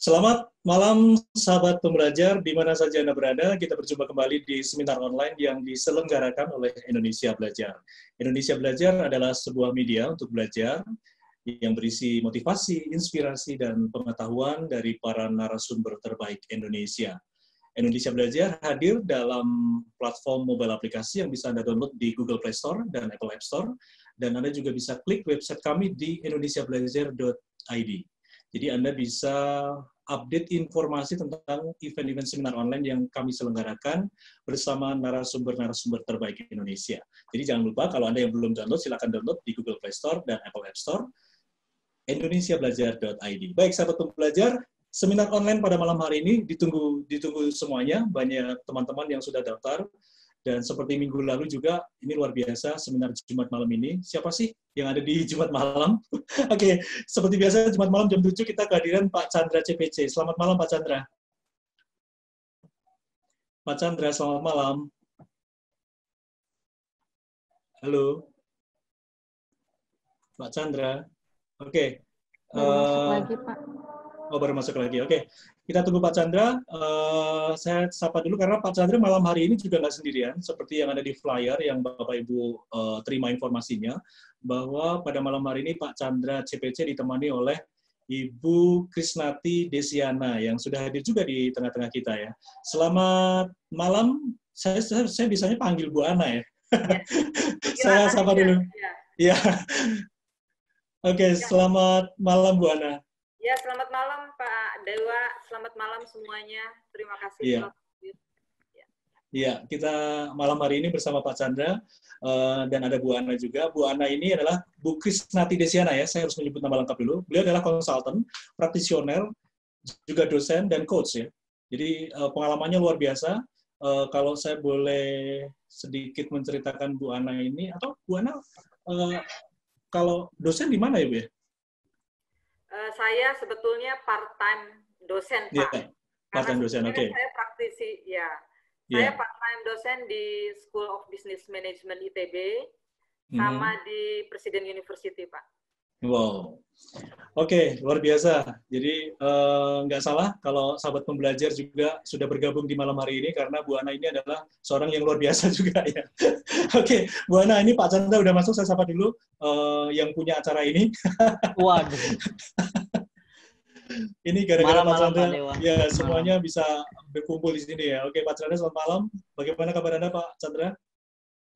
Selamat malam sahabat pembelajar, di mana saja Anda berada. Kita berjumpa kembali di seminar online yang diselenggarakan oleh Indonesia Belajar. Indonesia Belajar adalah sebuah media untuk belajar yang berisi motivasi, inspirasi, dan pengetahuan dari para narasumber terbaik Indonesia. Indonesia Belajar hadir dalam platform mobile aplikasi yang bisa Anda download di Google Play Store dan Apple App Store, dan Anda juga bisa klik website kami di indonesiabelajar.id. Jadi Anda bisa update informasi tentang event-event seminar online yang kami selenggarakan bersama narasumber-narasumber terbaik Indonesia. Jadi jangan lupa, kalau Anda yang belum download, silakan download di Google Play Store dan Apple App Store, indonesiabelajar.id. Baik, sahabat pembelajar, seminar online pada malam hari ini ditunggu semuanya, banyak teman-teman yang sudah daftar. Dan seperti minggu lalu juga, ini luar biasa seminar Jumat malam ini. Siapa sih yang ada di Jumat malam? Oke, seperti biasa Jumat malam jam 7 kita kehadiran Pak Chandra CPC. Selamat malam Pak Chandra. Pak Chandra, selamat malam. Halo. Pak Chandra. Oke. Masuk lagi, Pak. Oh, baru masuk lagi. Oke. Kita tunggu Pak Chandra. Saya sapa dulu karena Pak Chandra malam hari ini juga nggak sendirian, seperti yang ada di flyer yang Bapak Ibu terima informasinya, bahwa pada malam hari ini Pak Chandra CPC ditemani oleh Ibu Krisnati Desiana yang sudah hadir juga di tengah-tengah kita ya. Selamat malam. Saya bisanya panggil Bu Ana ya. Saya sapa dulu. Ya. Oke, selamat malam Bu Ana. Ya, selamat malam Pak Dewa, selamat malam semuanya. Terima kasih. Iya. Iya, kita malam hari ini bersama Pak Chandra dan ada Bu Ana juga. Bu Ana ini adalah Bu Krisnati Desiana ya, saya harus menyebut nama lengkap dulu. Beliau adalah konsultan, praktisioner, juga dosen dan coach ya. Jadi pengalamannya luar biasa. Kalau saya boleh sedikit menceritakan Bu Ana ini, atau Bu Ana kalau dosen di mana ya Bu ya? Saya sebetulnya part-time dosen, Pak. Yeah, part-time dosen, oke. Saya praktisi, ya. Saya part-time dosen di School of Business Management ITB, sama di Presiden University, Pak. Wow. Oke, luar biasa. Jadi nggak salah kalau sahabat pembelajar juga sudah bergabung di malam hari ini, karena Bu Ana ini adalah seorang yang luar biasa juga ya. Oke, Bu Ana, ini Pak Chandra udah masuk, saya sapa dulu yang punya acara ini. Waduh. Ini gara-gara Pak Chandra, ya semuanya malam. bisa berkumpul di sini ya. Oke, Pak Chandra, selamat malam. Bagaimana kabar Anda, Pak Chandra?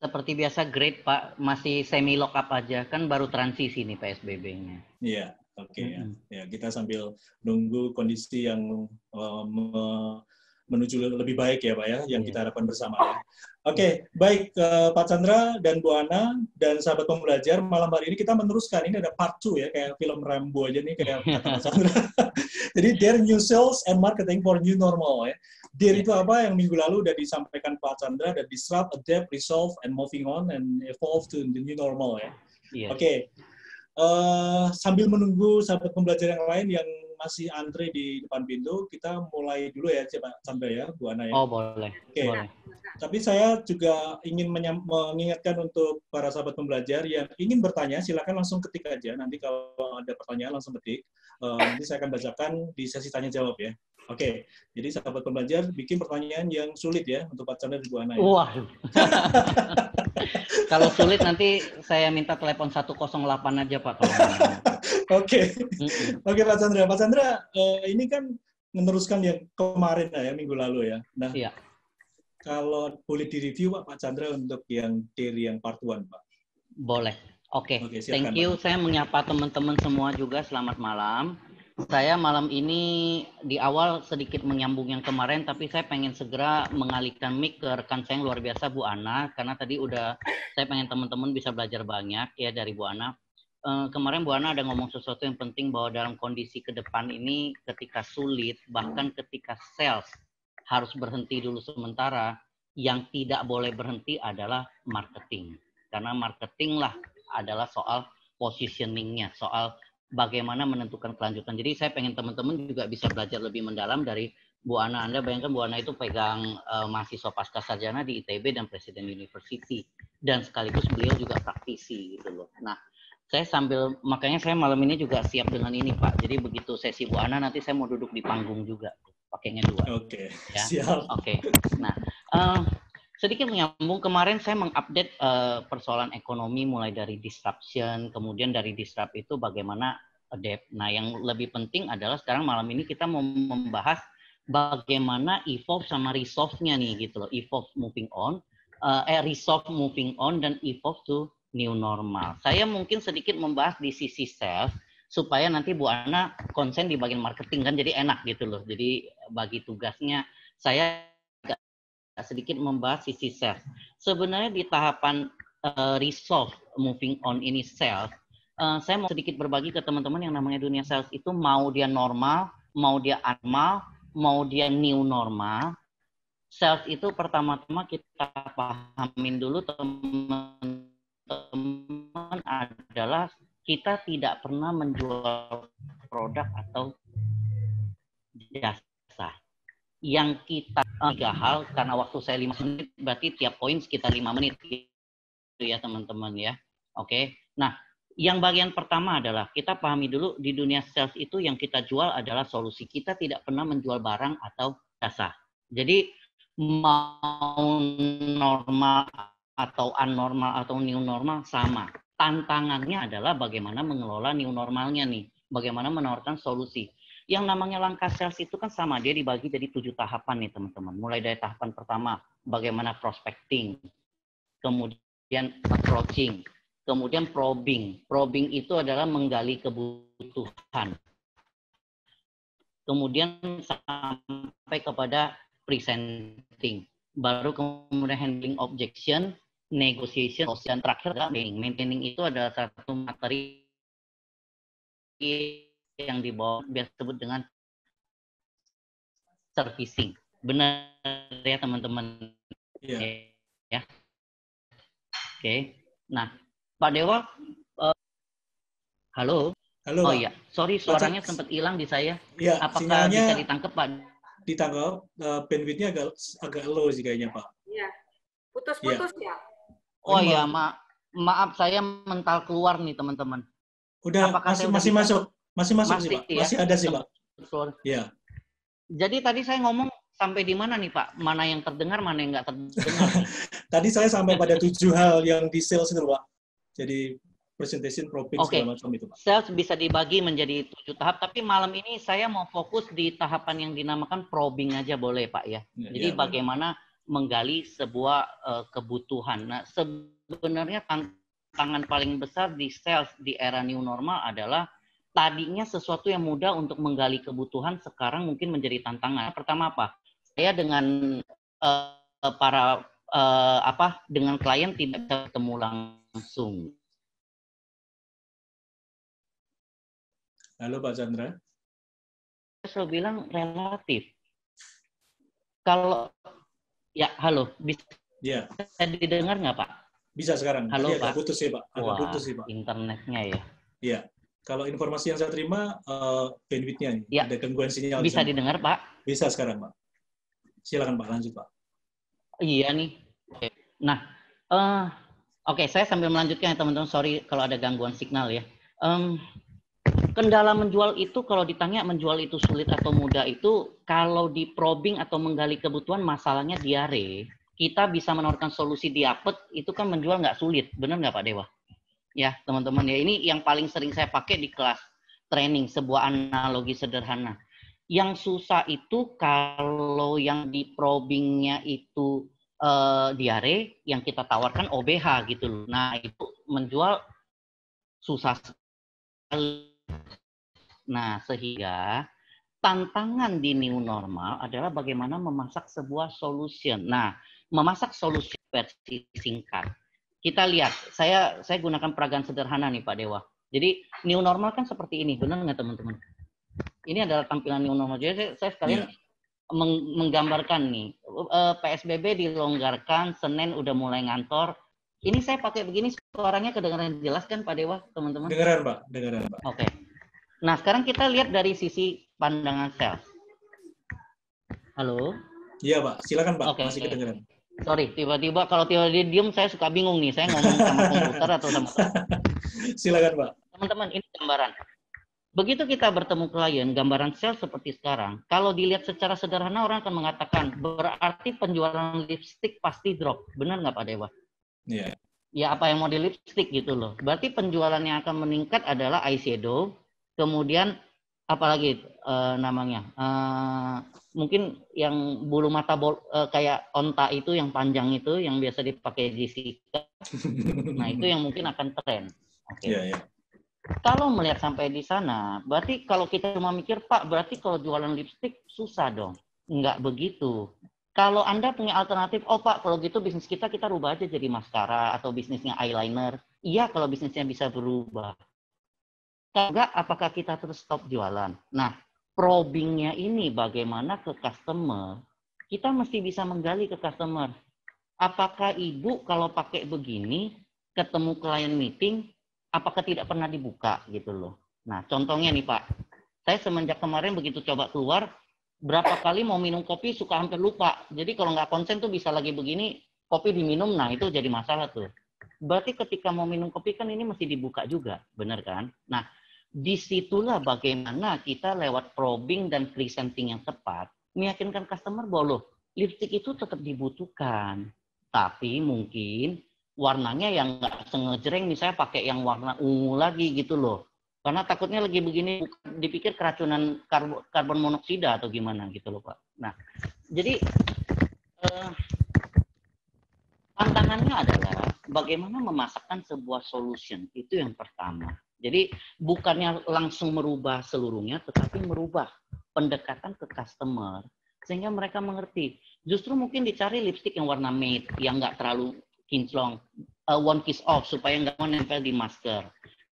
Seperti biasa, great Pak. Masih semi lock up aja, kan baru transisi nih PSBB-nya. Iya, oke. Ya, kita sambil nunggu kondisi yang menuju lebih baik ya Pak ya, yang kita harapkan bersama ya. Oke, baik Pak Chandra dan Bu Ana dan sahabat pembelajar, malam hari ini kita meneruskan, ini ada part 2 ya, kayak film Rambo aja nih, kayak kata Pak Chandra. Jadi Dare New Sales and Marketing for New Normal ya. Dare itu apa yang minggu lalu udah disampaikan Pak Chandra, dan disrupt, adapt, resolve, and moving on, and evolve to the new normal ya. Oke. Sambil menunggu sahabat pembelajar yang lain yang masih antre di depan pintu, kita mulai dulu ya Pak Chandra ya, Bu Ana ya. Oh boleh. Oke. Boleh. Tapi saya juga ingin mengingatkan untuk para sahabat pembelajar yang ingin bertanya, silakan langsung ketik aja. Nanti kalau ada pertanyaan langsung ketik. Nanti saya akan bacakan di sesi tanya jawab ya. Oke. Jadi sahabat pembelajar bikin pertanyaan yang sulit ya untuk Pak Chandra dan Bu Ana ya. Wah. Kalau sulit nanti saya minta telepon 108 aja Pak. Oke. Oke Pak Chandra. Pak Chandra, ini kan meneruskan yang kemarin ya, minggu lalu ya. Nah, iya. Kalau boleh direview Pak Chandra untuk yang Dare yang part 1 Pak. Boleh. Oke. Silakan, Thank you. Pak. Saya menyapa teman-teman semua juga. Selamat malam. Saya malam ini di awal sedikit menyambung yang kemarin, tapi saya pengen segera mengalihkan mic ke rekan saya yang luar biasa Bu Ana, karena tadi saya pengen teman-teman bisa belajar banyak ya dari Bu Ana. Kemarin Bu Ana ada ngomong sesuatu yang penting, bahwa dalam kondisi ke depan ini ketika sulit, bahkan ketika sales harus berhenti dulu sementara, yang tidak boleh berhenti adalah marketing. Karena marketing lah adalah soal positioning-nya, soal bagaimana menentukan kelanjutan. Jadi saya pengen teman-teman juga bisa belajar lebih mendalam dari Bu Ana. Anda bayangkan Bu Ana itu pegang mahasiswa pasca sarjana di ITB dan Presiden University. Dan sekaligus beliau juga praktisi gitu loh. Nah, Makanya saya malam ini juga siap dengan ini, Pak. Jadi begitu sesi Bu Ana, nanti saya mau duduk di panggung juga. Pakainya 2. Oke, ya. siap. Oke. Nah, sedikit menyambung, kemarin saya mengupdate persoalan ekonomi mulai dari disruption, kemudian dari disrupt itu bagaimana adapt. Nah, yang lebih penting adalah sekarang malam ini kita mau membahas bagaimana evolve sama resolve-nya nih gitu loh. Evolve moving on, resolve moving on, dan evolve to new normal. Saya mungkin sedikit membahas di sisi sales supaya nanti Bu Ana konsen di bagian marketing kan, jadi enak gitu loh. Jadi bagi tugasnya saya sedikit membahas sisi sales. Sebenarnya di tahapan resolve moving on ini sales, saya mau sedikit berbagi ke teman-teman yang namanya dunia sales itu, mau dia normal, mau dia abnormal, mau dia new normal. Sales itu pertama-tama kita pahamin dulu teman-teman adalah kita tidak pernah menjual produk atau jasa. Yang kita 3 hal, karena waktu saya 5 menit, berarti tiap poin sekitar 5 menit gitu ya teman-teman ya. Oke. Nah, yang bagian pertama adalah kita pahami dulu di dunia sales itu yang kita jual adalah solusi. Kita tidak pernah menjual barang atau jasa. Jadi mau normal atau abnormal atau new normal sama. Tantangannya adalah bagaimana mengelola new normalnya nih. Bagaimana menawarkan solusi. Yang namanya langkah sales itu kan sama, dia dibagi jadi 7 tahapan nih teman-teman. Mulai dari tahapan pertama, bagaimana prospecting, kemudian approaching, kemudian probing. Probing itu adalah menggali kebutuhan. Kemudian sampai kepada presenting. Baru kemudian handling objection, negotiation, dan terakhir adalah maintaining. Maintaining itu adalah satu materi yang dibawa biasa disebut dengan servicing. Benar ya teman-teman? Iya. Ya. Oke. Nah, Pak Dewa, halo. Halo, oh Pak. iya, sorry suaranya sempat hilang di saya. Iya, apakah bisa ditangkap, Pak? Ditangkap, bandwidth-nya agak low sih kayaknya, Pak. Iya, putus-putus ya. Oh iya, maaf saya mental keluar nih teman-teman. Udah masih masuk sih Pak, ya? Masih ada sih Pak. Iya. Jadi tadi saya ngomong sampai di mana nih Pak? Mana yang terdengar, mana yang nggak terdengar? Tadi saya sampai pada 7 hal yang di sales itu Pak. Jadi presentation, probing, segala macam itu Pak. Sales bisa dibagi menjadi 7 tahap, tapi malam ini saya mau fokus di tahapan yang dinamakan probing aja boleh Pak ya. Jadi bagaimana menggali sebuah kebutuhan. Nah sebenarnya tantangan paling besar di sales di era new normal adalah tadinya sesuatu yang mudah untuk menggali kebutuhan sekarang mungkin menjadi tantangan. Pertama apa? Saya dengan dengan klien tidak bisa ketemu langsung. Halo Pak Chandra. Saya bilang relatif. Kalau ya halo, bisa didengar nggak Pak? Bisa sekarang. Halo Pak. Agak putus sih Pak. Agak putus sih Pak. Internetnya ya. Iya. Kalau informasi yang saya terima bandwidth-nya ya. Ada gangguan sinyal. Bisa didengar Pak? Bisa sekarang Pak. Silakan Pak, lanjut Pak. Iya nih. Oke. Nah, oke, saya sambil melanjutkan ya teman-teman. Sorry kalau ada gangguan signal ya. Kendala menjual itu kalau ditanya menjual itu sulit atau mudah itu kalau di probing atau menggali kebutuhan masalahnya diare. Kita bisa menawarkan solusi diapet itu kan menjual nggak sulit, benar nggak Pak Dewa? Ya teman-teman ya, ini yang paling sering saya pakai di kelas training, sebuah analogi sederhana. Yang susah itu kalau yang di probingnya itu diare, yang kita tawarkan OBH gitu loh. Nah itu menjual susah sekali. Nah sehingga tantangan di new normal adalah bagaimana memasak sebuah solution. Nah memasak solusi versi singkat. Kita lihat, saya gunakan peragaan sederhana nih Pak Dewa. Jadi new normal kan seperti ini, benar nggak teman-teman? Ini adalah tampilan new normal. Jadi saya sekalian menggambarkan nih, PSBB dilonggarkan, Senin udah mulai ngantor. Ini saya pakai begini, suaranya kedengaran jelas kan Pak Dewa, teman-teman? Dengaran Pak, dengaran Pak. Oke. Nah sekarang kita lihat dari sisi pandangan sales. Halo? Iya Pak, silakan Pak, masih kedengaran. Sorry, tiba-tiba kalau tiba-tiba diem saya suka bingung nih, saya ngomong sama komputer atau sama Silakan Pak. Teman-teman, ini gambaran. Begitu kita bertemu klien, gambaran sales seperti sekarang, kalau dilihat secara sederhana orang akan mengatakan, berarti penjualan lipstick pasti drop. Benar nggak Pak Dewa? Iya. Ya apa yang mau di lipstick gitu loh. Berarti penjualan yang akan meningkat adalah eyeshadow, kemudian apalagi namanya, mungkin yang bulu mata kayak onta itu yang panjang itu, yang biasa dipakai Jessica. Nah itu yang mungkin akan tren. Oke. Iya, iya. Kalau melihat sampai di sana, berarti kalau kita cuma mikir, Pak, berarti kalau jualan lipstick susah dong. Enggak begitu. Kalau Anda punya alternatif, oh Pak, kalau gitu bisnis kita rubah aja jadi maskara atau bisnisnya eyeliner. Iya, kalau bisnisnya bisa berubah. Kalau enggak, apakah kita terus stop jualan? Nah, probingnya ini bagaimana ke customer, kita mesti bisa menggali ke customer. Apakah Ibu kalau pakai begini, ketemu klien meeting, apakah tidak pernah dibuka gitu loh. Nah, contohnya nih Pak, saya semenjak kemarin begitu coba keluar, berapa kali mau minum kopi suka hampir lupa. Jadi kalau nggak konsen tuh bisa lagi begini, kopi diminum, nah itu jadi masalah tuh. Berarti ketika mau minum kopi kan ini mesti dibuka juga, benar kan? Nah, disitulah bagaimana kita lewat probing dan presenting yang tepat, meyakinkan customer bahwa loh, lipstick itu tetap dibutuhkan. Tapi mungkin warnanya yang nggak sengejreng, misalnya pakai yang warna ungu lagi gitu loh. Karena takutnya lagi begini dipikir keracunan karbon monoksida atau gimana gitu loh Pak. Nah, jadi tantangannya adalah bagaimana memasakkan sebuah solution, itu yang pertama. Jadi bukannya langsung merubah seluruhnya, tetapi merubah pendekatan ke customer sehingga mereka mengerti. Justru mungkin dicari lipstick yang warna matte, yang nggak terlalu kinclong, one kiss off supaya nggak mau nempel di masker.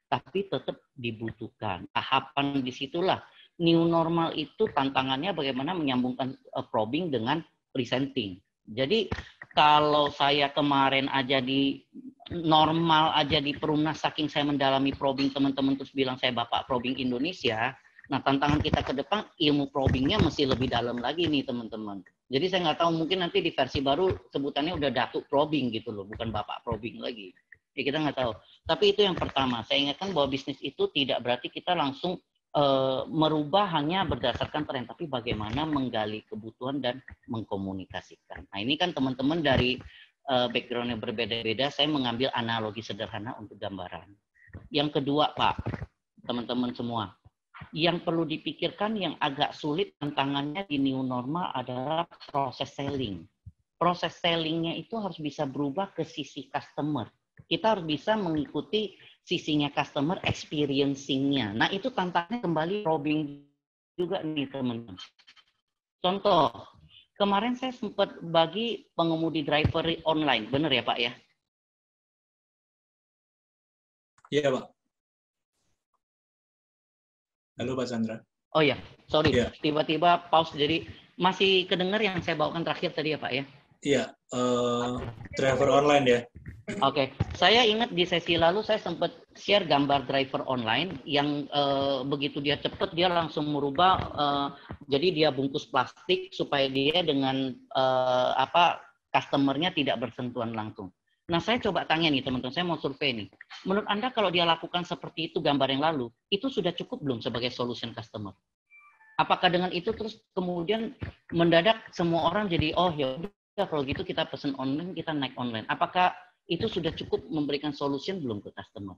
Tapi tetap dibutuhkan. Tahapan disitulah. New normal itu tantangannya bagaimana menyambungkan probing dengan presenting. Jadi kalau saya kemarin aja di normal aja di Perumnas, saking saya mendalami probing teman-teman terus bilang saya Bapak Probing Indonesia. Nah tantangan kita ke depan ilmu probingnya mesti lebih dalam lagi nih teman-teman. Jadi saya nggak tahu mungkin nanti di versi baru sebutannya udah Datuk Probing gitu loh, bukan Bapak Probing lagi. Ya kita nggak tahu. Tapi itu yang pertama. Saya ingatkan bahwa bisnis itu tidak berarti kita langsung merubah hanya berdasarkan tren, tapi bagaimana menggali kebutuhan dan mengkomunikasikan. Nah ini kan teman-teman dari background yang berbeda-beda, saya mengambil analogi sederhana untuk gambaran. Yang kedua Pak, teman-teman semua, yang perlu dipikirkan yang agak sulit tantangannya di new normal adalah proses selling. Proses sellingnya itu harus bisa berubah ke sisi customer. Kita harus bisa mengikuti sisinya customer, experiencing-nya. Nah itu tantangannya kembali probing juga nih teman-teman. Contoh, kemarin saya sempat bagi pengemudi driver online, benar ya Pak ya? Iya Pak. Halo Pak Chandra. Oh ya, sorry, ya. Tiba-tiba pause, jadi masih kedengar yang saya bawakan terakhir tadi ya Pak ya? Iya, driver online ya. Oke, saya ingat di sesi lalu saya sempat share gambar driver online yang begitu dia cepat dia langsung merubah, jadi dia bungkus plastik supaya dia dengan customernya tidak bersentuhan langsung. Nah saya coba tanya nih teman-teman, saya mau survei nih. Menurut Anda kalau dia lakukan seperti itu gambar yang lalu, itu sudah cukup belum sebagai solution customer? Apakah dengan itu terus kemudian mendadak semua orang jadi oh ya udah kalau gitu kita pesen online, kita naik online. Apakah itu sudah cukup memberikan solution belum ke customer?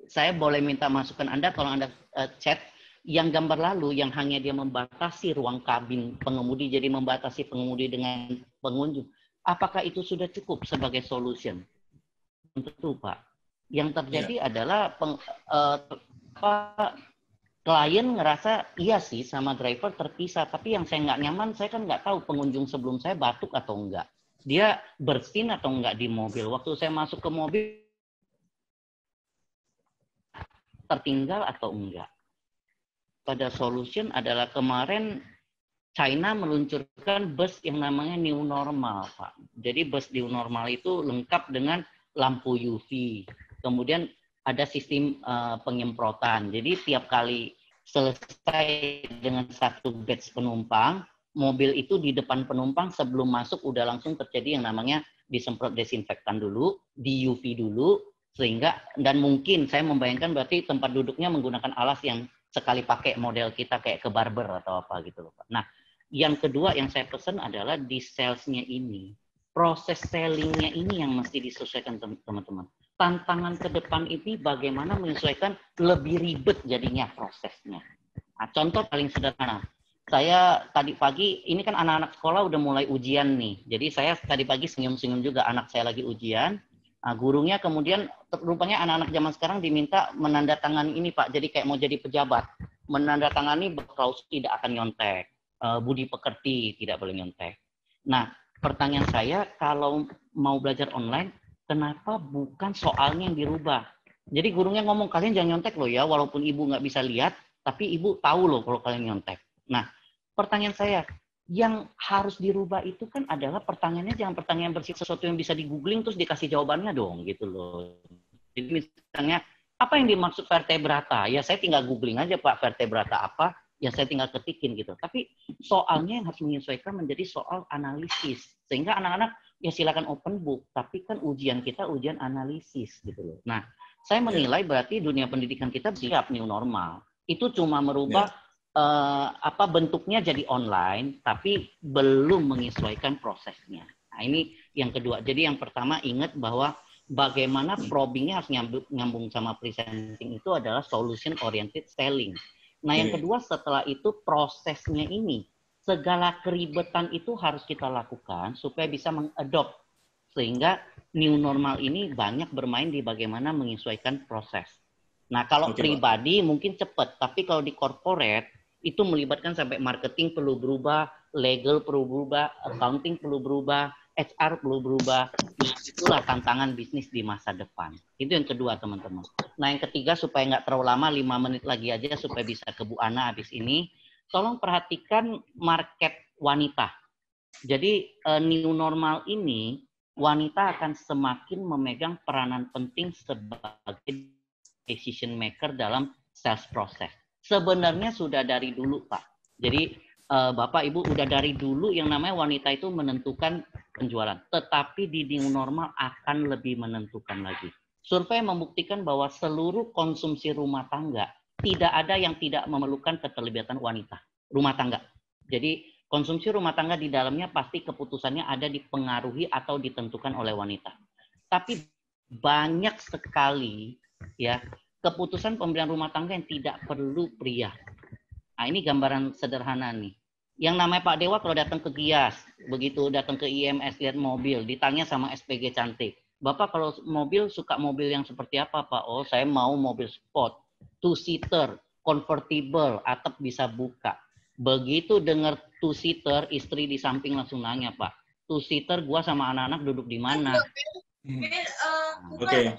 Saya boleh minta masukan Anda kalau Anda chat yang gambar lalu yang hanya dia membatasi ruang kabin pengemudi, jadi membatasi pengemudi dengan pengunjung. Apakah itu sudah cukup sebagai solution? Tentu Pak. Yang terjadi adalah klien ngerasa iya sih sama driver terpisah, tapi yang saya nggak nyaman, saya kan nggak tahu pengunjung sebelum saya batuk atau enggak. Dia bersin atau enggak di mobil. Waktu saya masuk ke mobil, tertinggal atau enggak. Pada solution adalah kemarin China meluncurkan bus yang namanya new normal, Pak. Jadi bus new normal itu lengkap dengan lampu UV. Kemudian ada sistem penyemprotan. Jadi tiap kali selesai dengan satu batch penumpang, mobil itu di depan penumpang sebelum masuk udah langsung terjadi yang namanya disemprot desinfektan dulu, di UV dulu, Sehingga, dan mungkin saya membayangkan berarti tempat duduknya menggunakan alas yang sekali pakai model kita kayak ke barber atau apa gitu loh Pak. Nah, yang kedua yang saya pesan adalah di salesnya ini, proses sellingnya ini yang mesti disesuaikan teman-teman. Tantangan ke depan ini bagaimana menyesuaikan lebih ribet jadinya prosesnya. Nah, contoh paling sederhana. Saya tadi pagi, ini kan anak-anak sekolah udah mulai ujian nih. Jadi saya tadi pagi senyum-senyum juga, anak saya lagi ujian. Nah, gurunya kemudian, rupanya anak-anak zaman sekarang diminta menandatangani ini Pak. Jadi kayak mau jadi pejabat. Menandatangani klausul tidak akan nyontek. Budi pekerti tidak boleh nyontek. Nah, pertanyaan saya, kalau mau belajar online, kenapa bukan soalnya yang dirubah? Jadi gurunya ngomong, kalian jangan nyontek loh ya, walaupun ibu nggak bisa lihat, tapi ibu tahu loh kalau kalian nyontek. Nah, pertanyaan saya, yang harus dirubah itu kan adalah pertanyaannya jangan pertanyaan bersih sesuatu yang bisa di-googling terus dikasih jawabannya dong, gitu loh. Jadi misalnya, apa yang dimaksud vertebrata? Ya saya tinggal googling aja Pak, vertebrata apa? Ya saya tinggal ketikin gitu. Tapi soalnya yang harus menyesuaikan menjadi soal analisis. Sehingga anak-anak, ya silakan open book, tapi kan ujian kita ujian analisis gitu loh. Nah, saya menilai berarti dunia pendidikan kita siap new normal. Itu cuma merubah bentuknya jadi online, tapi belum menyesuaikan prosesnya. Nah, ini yang kedua. Jadi yang pertama ingat bahwa bagaimana probingnya harus nyambung sama presenting itu adalah solution oriented selling. Nah, yang kedua setelah itu prosesnya ini, segala keribetan itu harus kita lakukan supaya bisa mengadopt. Sehingga new normal ini banyak bermain di bagaimana menyesuaikan proses. Nah, kalau pribadi mungkin cepat, tapi kalau di corporate itu melibatkan sampai marketing perlu berubah, legal perlu berubah, accounting perlu berubah, HR perlu berubah. Nah, itulah tantangan bisnis di masa depan. Itu yang kedua, teman-teman. Nah, yang ketiga, supaya nggak terlalu lama, 5 menit lagi aja supaya bisa ke Bu Ana habis ini. Tolong perhatikan market wanita. Jadi, new normal ini, wanita akan semakin memegang peranan penting sebagai decision maker dalam sales process. Sebenarnya sudah dari dulu, Pak. Jadi, Bapak, Ibu, udah dari dulu yang namanya wanita itu menentukan penjualan. Tetapi di new normal akan lebih menentukan lagi. Survei membuktikan bahwa seluruh konsumsi rumah tangga tidak ada yang tidak memerlukan keterlibatan wanita. Rumah tangga. Jadi, konsumsi rumah tangga di dalamnya pasti keputusannya ada dipengaruhi atau ditentukan oleh wanita. Tapi banyak sekali ya keputusan pembelian rumah tangga yang tidak perlu pria. Nah, ini gambaran sederhana nih. Yang namanya Pak Dewa kalau datang ke Gias, begitu datang ke IMS lihat mobil, ditanya sama SPG cantik. Bapak kalau mobil suka mobil yang seperti apa Pak? Oh, saya mau mobil sport, two-seater, convertible, atap bisa buka. Begitu dengar two-seater, istri di samping langsung nanya Pak, two-seater gua sama anak-anak duduk di mana? Oke.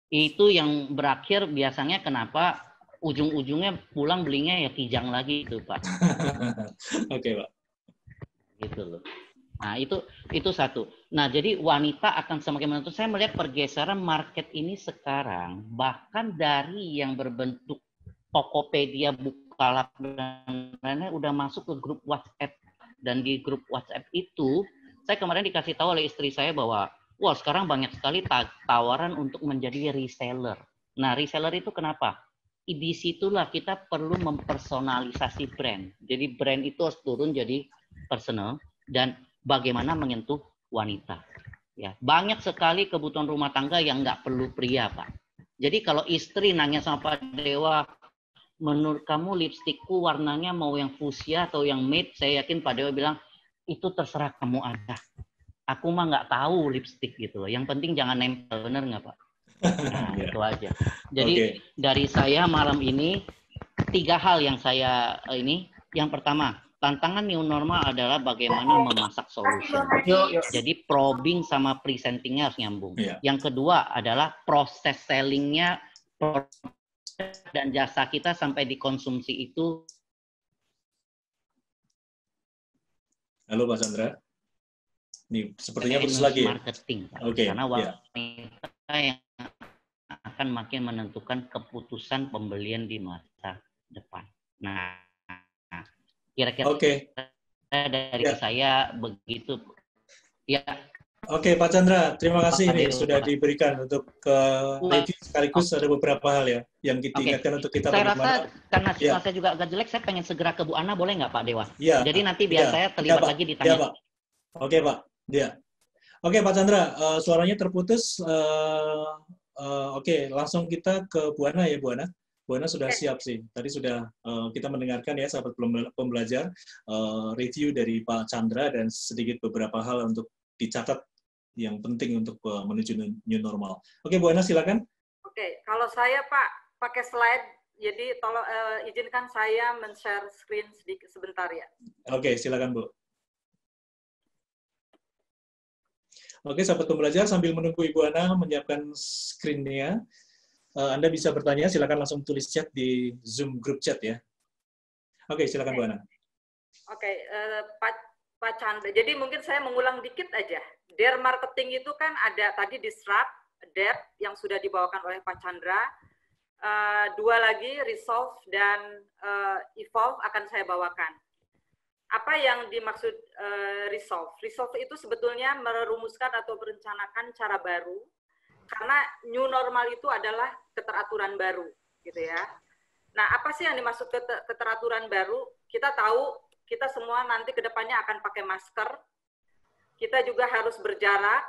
Itu yang berakhir biasanya kenapa ujung-ujungnya pulang belinya ya kijang lagi itu Pak. Oke Pak. Gitu loh. Nah itu satu. Nah jadi wanita akan semakin menentu. Saya melihat pergeseran market ini sekarang bahkan dari yang berbentuk Tokopedia, Bukalapak dan lainnya udah masuk ke grup WhatsApp. Dan di grup WhatsApp itu saya kemarin dikasih tahu oleh istri saya bahwa wah sekarang banyak sekali tawaran untuk menjadi reseller. Nah reseller itu kenapa? Di situlah kita perlu mempersonalisasi brand. Jadi brand itu harus turun jadi personal dan bagaimana menyentuh wanita. Ya banyak sekali kebutuhan rumah tangga yang nggak perlu pria Pak. Jadi kalau istri nanya sama Pak Dewa, menurut kamu lipstikku warnanya mau yang fuchsia atau yang matte? Saya yakin Pak Dewa bilang itu terserah kamu aja. Aku mah nggak tahu lipstik gitu loh. Yang penting jangan nempel, bener nggak Pak? Nah, itu aja. Jadi dari saya malam ini 3 hal yang saya ini. Yang pertama, tantangan new normal adalah bagaimana memasak solution. Jadi probing sama presentingnya harus nyambung. Yang kedua adalah proses sellingnya dan jasa kita sampai dikonsumsi itu. Halo Pak Chandra. Nih, sepertinya putus lagi ya? Marketing, karena wanita yang akan makin menentukan keputusan pembelian di masa depan. Nah, kira-kira dari saya begitu. Ya, Oke, Pak Chandra, terima kasih Pak ini Dewa. sudah diberikan untuk review sekaligus ada beberapa hal ya yang kita ingatkan untuk kita saya bagaimana. rasa karena sinyal saya juga agak jelek, saya pengen segera ke Bu Ana, boleh nggak Pak Dewa? Ya, Jadi nanti biar saya terlibat Pak. lagi Ya, ditanya. Pak. Oke, Pak. Ya. Oke, Pak Chandra, suaranya terputus. Oke, langsung kita ke Bu Ana ya, Bu Ana. Bu Ana sudah siap sih. Tadi sudah kita mendengarkan ya, sahabat pembelajar, review dari Pak Chandra dan sedikit beberapa hal untuk dicatat yang penting untuk menuju new normal. Oke, Bu Ana silakan. Oke, kalau saya Pak pakai slide, jadi tolong izinkan saya men-share screen sedikit sebentar ya. Oke, silakan Bu. Oke, sahabat pembelajar, sambil menunggu Ibu Ana menyiapkan screen-nya, Anda bisa bertanya, silakan langsung tulis chat di Zoom group chat ya. Oke, silakan Bu Ana. Oke, Pak Chandra. Jadi mungkin saya mengulang dikit aja. Dare marketing itu kan ada tadi disrupt, adapt yang sudah dibawakan oleh Pak Chandra. Dua lagi, resolve dan evolve akan saya bawakan. Apa yang dimaksud resolve? Resolve itu sebetulnya merumuskan atau merencanakan cara baru, karena new normal itu adalah keteraturan baru, gitu ya. Nah, apa sih yang dimaksud keteraturan baru? Kita tahu, kita semua nanti ke depannya akan pakai masker, kita juga harus berjarak,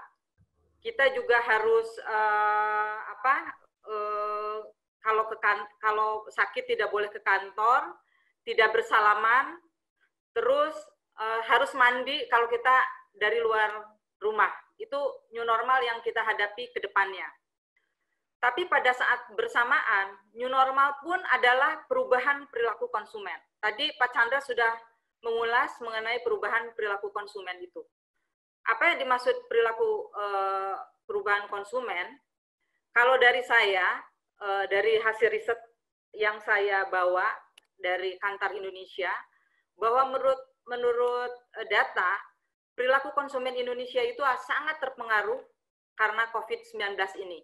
kita juga harus kalau sakit tidak boleh ke kantor, tidak bersalaman, terus harus mandi kalau kita dari luar rumah. Itu new normal yang kita hadapi ke depannya. Tapi pada saat bersamaan, new normal pun adalah perubahan perilaku konsumen. Tadi Pak Chandra sudah mengulas mengenai perubahan perilaku konsumen itu. Apa yang dimaksud perilaku perubahan konsumen? Kalau dari saya, dari hasil riset yang saya bawa dari Kantar Indonesia, bahwa menurut data, perilaku konsumen Indonesia itu sangat terpengaruh karena COVID-19 ini.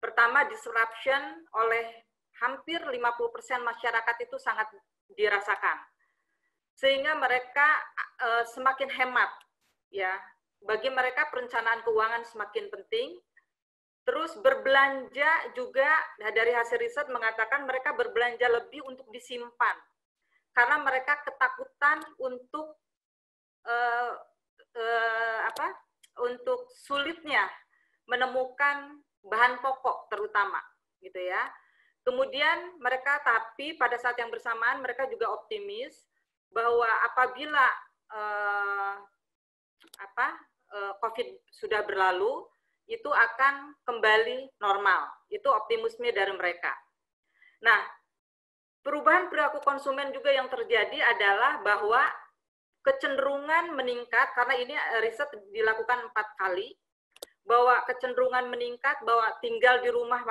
Pertama, disruption oleh hampir 50% masyarakat itu sangat dirasakan. Sehingga mereka semakin hemat. Ya, bagi mereka perencanaan keuangan semakin penting. Terus berbelanja juga, dari hasil riset mengatakan mereka berbelanja lebih untuk disimpan. Karena mereka ketakutan untuk untuk sulitnya menemukan bahan pokok terutama, gitu ya. Kemudian mereka tapi pada saat yang bersamaan mereka juga optimis bahwa apabila COVID sudah berlalu, itu akan kembali normal. Itu optimisme dari mereka. Nah, perubahan perilaku konsumen juga yang terjadi adalah bahwa kecenderungan meningkat, karena ini riset dilakukan 4 kali, bahwa kecenderungan meningkat, bahwa tinggal di rumah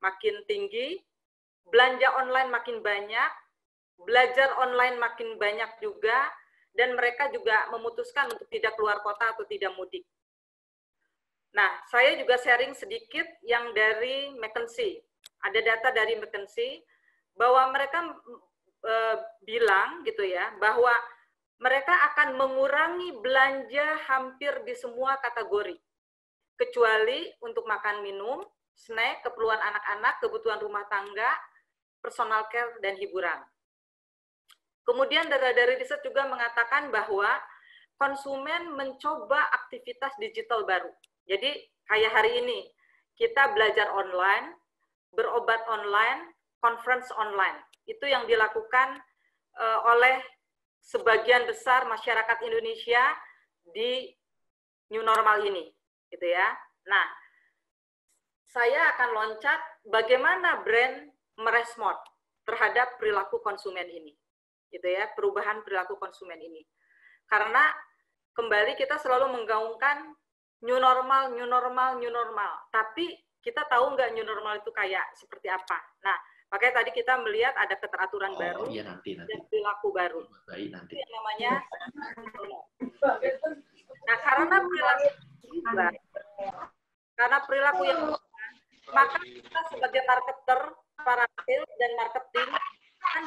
makin tinggi, belanja online makin banyak, belajar online makin banyak juga, dan mereka juga memutuskan untuk tidak keluar kota atau tidak mudik. Nah, saya juga sharing sedikit yang dari McKinsey. Ada data dari McKinsey bahwa mereka bilang gitu ya, bahwa mereka akan mengurangi belanja hampir di semua kategori. Kecuali untuk makan minum, snack, keperluan anak-anak, kebutuhan rumah tangga, personal care, dan hiburan. Kemudian dari riset juga mengatakan bahwa konsumen mencoba aktivitas digital baru. Jadi kayak hari ini, kita belajar online, berobat online, conference online. Itu yang dilakukan oleh sebagian besar masyarakat Indonesia di new normal ini, gitu ya. Nah, saya akan loncat bagaimana brand merespon terhadap perilaku konsumen ini, gitu ya, perubahan perilaku konsumen ini. Karena kembali kita selalu menggaungkan new normal, new normal, new normal. Tapi kita tahu nggak new normal itu kayak seperti apa? Nah, makanya tadi kita melihat ada keteraturan baru dan perilaku baru. Itu yang namanya. Nah, karena perilaku yang berubah, maka kita sebagai marketer, para sales dan marketing kan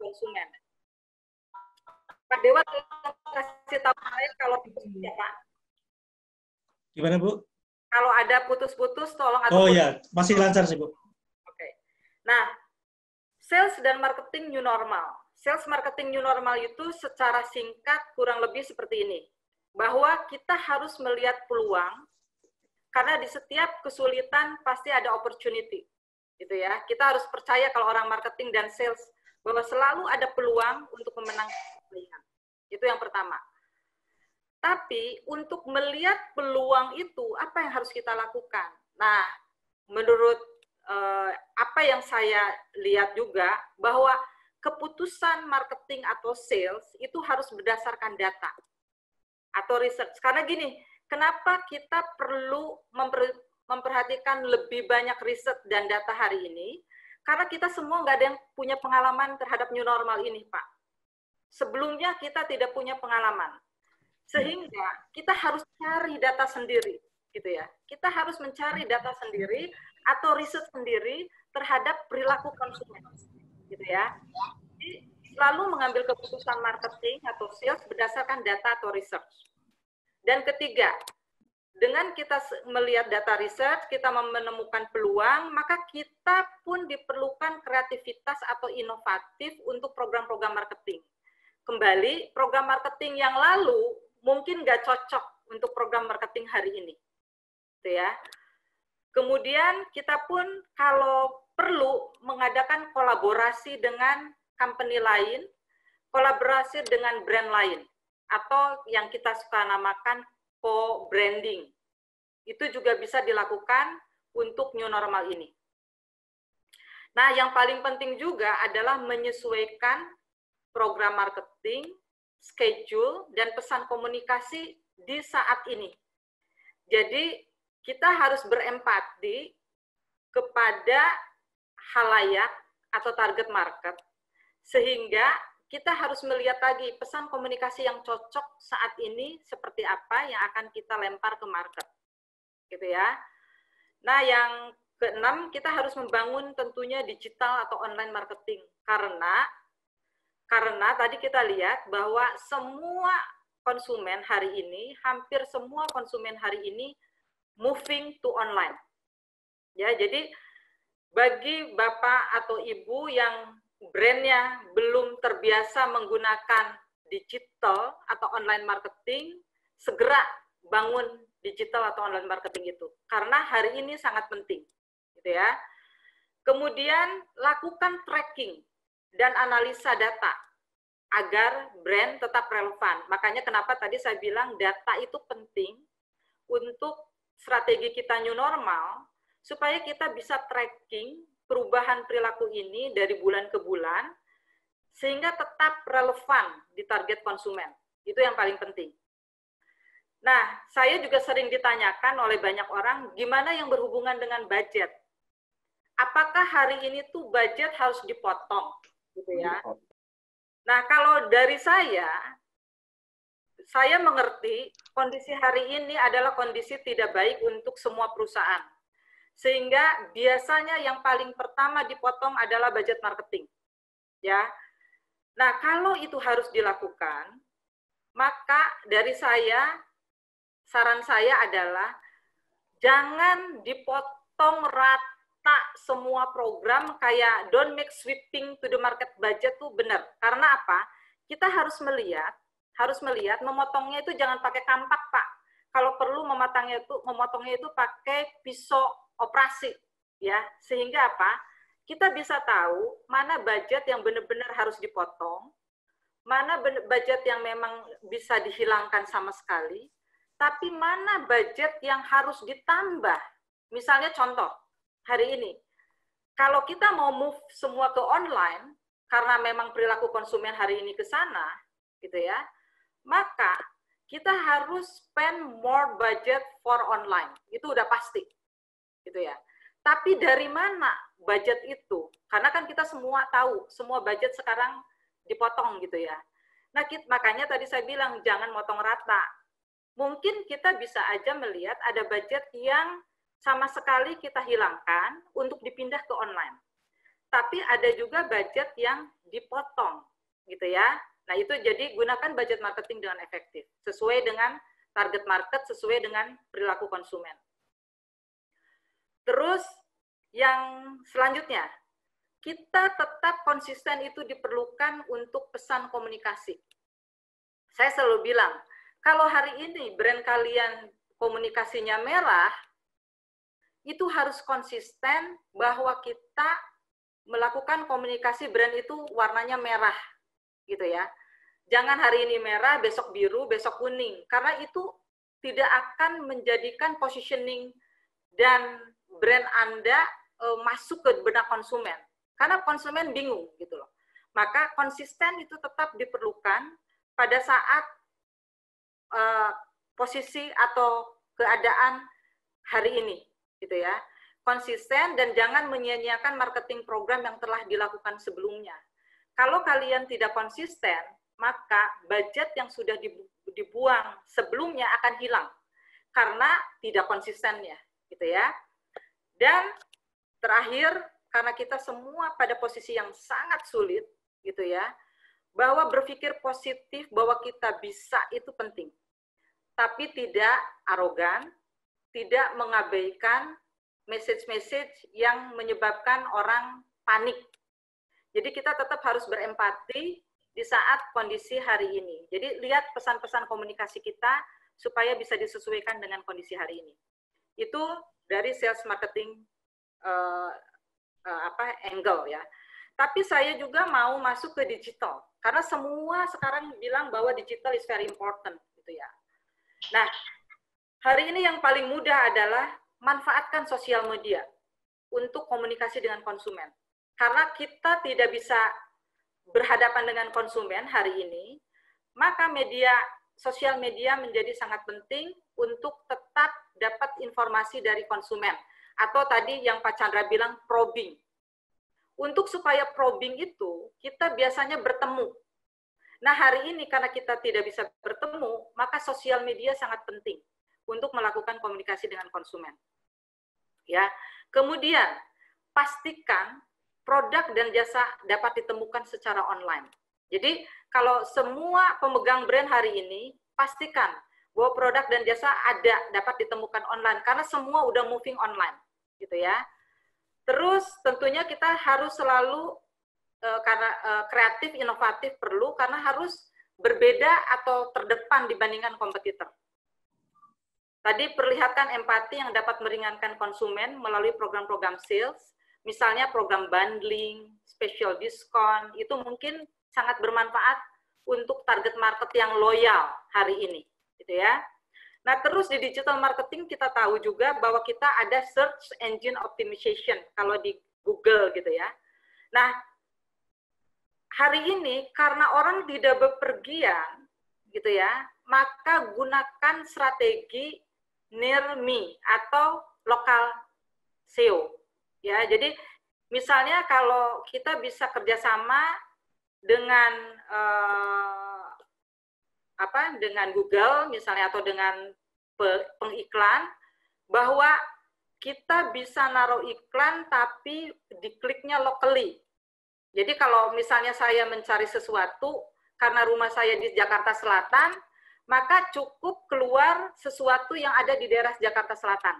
konsumen. Pak Dewa kasih kasih tahu saya kalau putus ya, Pak. Gimana, Bu? Kalau ada putus-putus, tolong. Oh ya, masih lancar sih, Bu. Oke. Nah, sales dan marketing new normal. Sales marketing new normal itu secara singkat kurang lebih seperti ini. Bahwa kita harus melihat peluang, karena di setiap kesulitan pasti ada opportunity. Gitu ya. Kita harus percaya kalau orang marketing dan sales, bahwa selalu ada peluang untuk memenangkan persaingan. Itu yang pertama. Tapi untuk melihat peluang itu, apa yang harus kita lakukan? Nah, menurut apa yang saya lihat juga, bahwa keputusan marketing atau sales itu harus berdasarkan data atau research. Karena gini, kenapa kita perlu memperhatikan lebih banyak riset dan data hari ini? Karena kita semua nggak ada yang punya pengalaman terhadap new normal ini, Pak. Sebelumnya kita tidak punya pengalaman. Sehingga kita harus cari data sendiri, gitu ya. Kita harus mencari data sendiri atau riset sendiri terhadap perilaku konsumen, gitu ya. Jadi selalu mengambil keputusan marketing atau sales berdasarkan data atau research. Dan ketiga, dengan kita melihat data research, kita menemukan peluang, maka kita pun diperlukan kreativitas atau inovatif untuk program-program marketing. Kembali, program marketing yang lalu mungkin nggak cocok untuk program marketing hari ini. Gitu ya. Kemudian kita pun kalau perlu mengadakan kolaborasi dengan company lain, kolaborasi dengan brand lain, atau yang kita suka namakan co-branding. Itu juga bisa dilakukan untuk new normal ini. Nah, yang paling penting juga adalah menyesuaikan program marketing, schedule, dan pesan komunikasi di saat ini. Jadi, kita harus berempati kepada halayak atau target market, sehingga kita harus melihat lagi pesan komunikasi yang cocok saat ini seperti apa yang akan kita lempar ke market. Gitu ya. Nah, yang keenam, kita harus membangun tentunya digital atau online marketing. Karena tadi kita lihat bahwa semua konsumen hari ini, hampir semua konsumen hari ini moving to online. Ya, jadi bagi Bapak atau Ibu yang brandnya belum terbiasa menggunakan digital atau online marketing, segera bangun digital atau online marketing itu. Karena hari ini sangat penting. Gitu ya. Kemudian lakukan tracking dan analisa data agar brand tetap relevan. Makanya kenapa tadi saya bilang data itu penting untuk strategi kita new normal, supaya kita bisa tracking perubahan perilaku ini dari bulan ke bulan, sehingga tetap relevan di target konsumen. Itu yang paling penting. Nah, saya juga sering ditanyakan oleh banyak orang, gimana yang berhubungan dengan budget? Apakah hari ini tuh budget harus dipotong? Gitu ya. Nah, kalau dari saya mengerti kondisi hari ini adalah kondisi tidak baik untuk semua perusahaan. Sehingga biasanya yang paling pertama dipotong adalah budget marketing. Ya. Nah, kalau itu harus dilakukan, maka dari saya, saran saya adalah jangan dipotong rata semua program, kayak don't make sweeping to the market budget tuh benar. Karena apa? Kita harus melihat memotongnya itu jangan pakai kampak, Pak. Kalau perlu memotongnya itu pakai pisau operasi, ya. Sehingga apa? Kita bisa tahu mana budget yang benar-benar harus dipotong, mana budget yang memang bisa dihilangkan sama sekali, tapi mana budget yang harus ditambah. Misalnya contoh, hari ini, kalau kita mau move semua ke online, karena memang perilaku konsumen hari ini ke sana, gitu ya, maka kita harus spend more budget for online. Itu udah pasti, gitu ya. Tapi dari mana budget itu? Karena kan kita semua tahu, semua budget sekarang dipotong, gitu ya. Nah, makanya tadi saya bilang, jangan motong rata. Mungkin kita bisa aja melihat ada budget yang sama sekali kita hilangkan untuk dipindah ke online. Tapi ada juga budget yang dipotong, gitu ya. Nah, itu jadi gunakan budget marketing dengan efektif, sesuai dengan target market, sesuai dengan perilaku konsumen. Terus yang selanjutnya, kita tetap konsisten itu diperlukan untuk pesan komunikasi. Saya selalu bilang, kalau hari ini brand kalian komunikasinya merah, itu harus konsisten bahwa kita melakukan komunikasi brand itu warnanya merah, gitu ya. Jangan hari ini merah, besok biru, besok kuning, karena itu tidak akan menjadikan positioning dan brand Anda masuk ke benak konsumen, karena konsumen bingung gitu loh. Maka konsisten itu tetap diperlukan pada saat posisi atau keadaan hari ini, gitu ya. Konsisten dan jangan menyia-nyiakan marketing program yang telah dilakukan sebelumnya. Kalau kalian tidak konsisten, maka budget yang sudah dibuang sebelumnya akan hilang karena tidak konsistennya, gitu ya. Dan terakhir, karena kita semua pada posisi yang sangat sulit, gitu ya, bahwa berpikir positif bahwa kita bisa itu penting. Tapi tidak arogan, tidak mengabaikan message-message yang menyebabkan orang panik. Jadi kita tetap harus berempati di saat kondisi hari ini. Jadi lihat pesan-pesan komunikasi kita supaya bisa disesuaikan dengan kondisi hari ini. Itu dari sales marketing angle ya. Tapi saya juga mau masuk ke digital karena semua sekarang bilang bahwa digital is very important gitu ya. Nah, hari ini yang paling mudah adalah manfaatkan sosial media untuk komunikasi dengan konsumen. Karena kita tidak bisa berhadapan dengan konsumen hari ini, maka sosial media menjadi sangat penting untuk tetap dapat informasi dari konsumen. Atau tadi yang Pak Chandra bilang probing. Untuk supaya probing itu, kita biasanya bertemu. Nah, hari ini karena kita tidak bisa bertemu, maka sosial media sangat penting untuk melakukan komunikasi dengan konsumen. Ya. Kemudian, pastikan produk dan jasa dapat ditemukan secara online. Jadi, kalau semua pemegang brand hari ini, pastikan bahwa produk dan jasa dapat ditemukan online, karena semua udah moving online, gitu ya. Terus, tentunya kita harus selalu, karena kreatif, inovatif perlu, karena harus berbeda atau terdepan dibandingkan kompetitor. Tadi perlihatkan empati yang dapat meringankan konsumen melalui program-program sales, misalnya program bundling, special diskon, itu mungkin sangat bermanfaat untuk target market yang loyal hari ini, gitu ya. Nah, terus di digital marketing kita tahu juga bahwa kita ada search engine optimization kalau di Google gitu ya. Nah, hari ini karena orang tidak bepergian gitu ya, maka gunakan strategi near me atau lokal SEO. Ya, jadi misalnya kalau kita bisa kerjasama dengan dengan Google misalnya atau dengan pengiklan, bahwa kita bisa naruh iklan tapi dikliknya locally. Jadi kalau misalnya saya mencari sesuatu karena rumah saya di Jakarta Selatan, maka cukup keluar sesuatu yang ada di daerah Jakarta Selatan.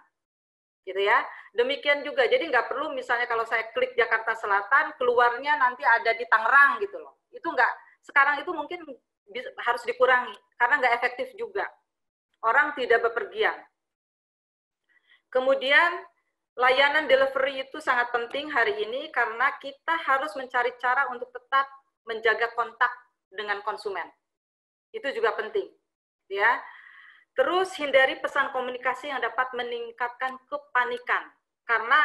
Gitu ya. Demikian juga, jadi nggak perlu misalnya kalau saya klik Jakarta Selatan, keluarnya nanti ada di Tangerang gitu loh. Itu nggak, sekarang itu mungkin harus dikurangi, karena nggak efektif juga. Orang tidak bepergian. Kemudian, layanan delivery itu sangat penting hari ini, karena kita harus mencari cara untuk tetap menjaga kontak dengan konsumen. Itu juga penting. Ya. Terus hindari pesan komunikasi yang dapat meningkatkan kepanikan. Karena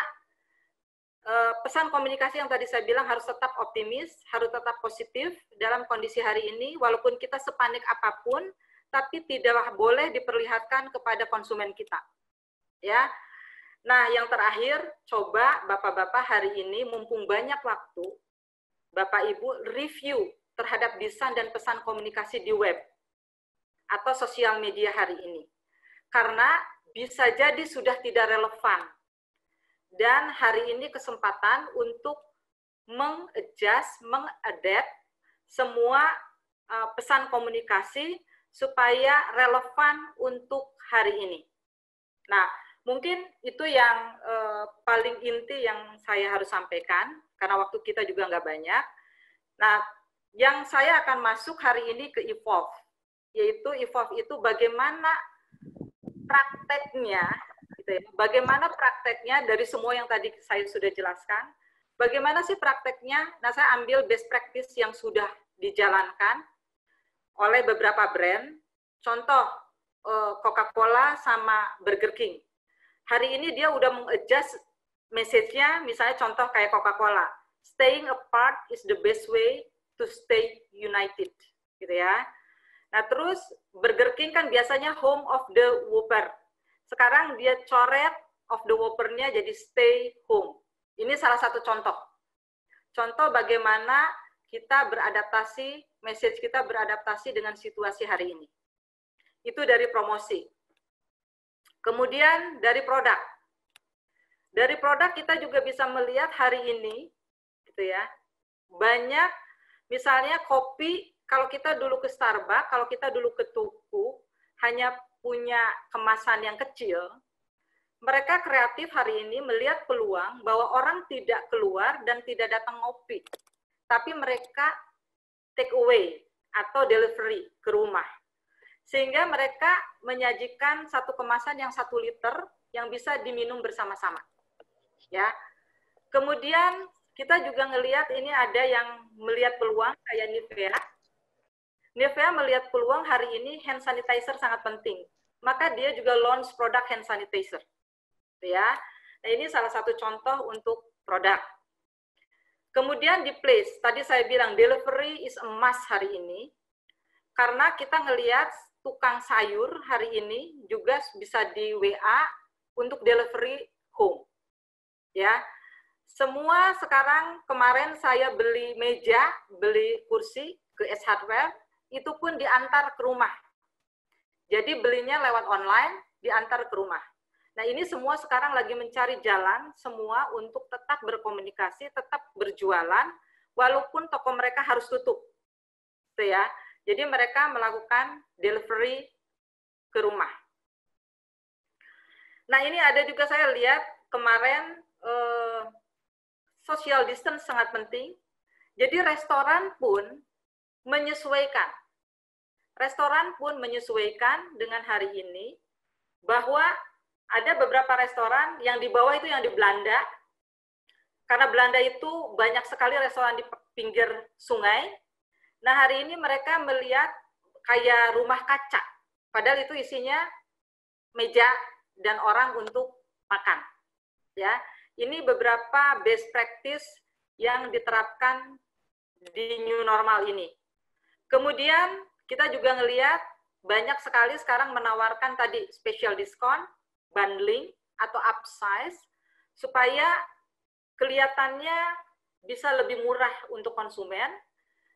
pesan komunikasi yang tadi saya bilang harus tetap optimis, harus tetap positif dalam kondisi hari ini, walaupun kita sepanik apapun, tapi tidak boleh diperlihatkan kepada konsumen kita. Ya. Nah, yang terakhir, coba Bapak-Bapak hari ini, mumpung banyak waktu, Bapak-Ibu review terhadap desain dan pesan komunikasi di web atau sosial media hari ini. Karena bisa jadi sudah tidak relevan. Dan hari ini kesempatan untuk meng-adjust, meng-adapt semua pesan komunikasi supaya relevan untuk hari ini. Nah, mungkin itu yang paling inti yang saya harus sampaikan, karena waktu kita juga nggak banyak. Nah, yang saya akan masuk hari ini ke evolve, yaitu evolve itu bagaimana prakteknya, gitu ya, bagaimana prakteknya dari semua yang tadi saya sudah jelaskan, bagaimana sih prakteknya. Nah, saya ambil best practice yang sudah dijalankan oleh beberapa brand, contoh Coca-Cola sama Burger King. Hari ini dia udah mengadjust message-nya, misalnya contoh kayak Coca-Cola, staying apart is the best way to stay united, gitu ya. Nah, terus Burger King kan biasanya home of the Whopper. Sekarang dia coret of the Whopper-nya jadi stay home. Ini salah satu contoh. Contoh bagaimana kita beradaptasi, message kita beradaptasi dengan situasi hari ini. Itu dari promosi. Kemudian dari produk. Dari produk kita juga bisa melihat hari ini, gitu ya, banyak misalnya kopi, kalau kita dulu ke Starbucks, kalau kita dulu ke tuku, hanya punya kemasan yang kecil, mereka kreatif hari ini melihat peluang bahwa orang tidak keluar dan tidak datang ngopi, tapi mereka take away atau delivery ke rumah. Sehingga mereka menyajikan satu kemasan yang 1 liter yang bisa diminum bersama-sama. Ya. Kemudian kita juga ngelihat ini ada yang melihat peluang kayak Nivea. Nivea melihat peluang hari ini hand sanitizer sangat penting. Maka dia juga launch produk hand sanitizer. Ya. Nah, ini salah satu contoh untuk produk. Kemudian di place, tadi saya bilang delivery is a must hari ini. Karena kita ngelihat tukang sayur hari ini juga bisa di WA untuk delivery home. Ya. Semua sekarang, kemarin saya beli meja, beli kursi ke S Hardware, itu pun diantar ke rumah. Jadi belinya lewat online, diantar ke rumah. Nah, ini semua sekarang lagi mencari jalan semua untuk tetap berkomunikasi, tetap berjualan, walaupun toko mereka harus tutup. Gitu ya. Jadi mereka melakukan delivery ke rumah. Nah, ini ada juga saya lihat kemarin social distance sangat penting. Jadi restoran pun menyesuaikan. Restoran pun menyesuaikan dengan hari ini bahwa ada beberapa restoran yang di bawah itu yang di Belanda. Karena Belanda itu banyak sekali restoran di pinggir sungai. Nah, hari ini mereka melihat kayak rumah kaca. Padahal itu isinya meja dan orang untuk makan. Ya, ini beberapa best practice yang diterapkan di new normal ini. Kemudian kita juga ngelihat banyak sekali sekarang menawarkan tadi special diskon, bundling atau upsize supaya kelihatannya bisa lebih murah untuk konsumen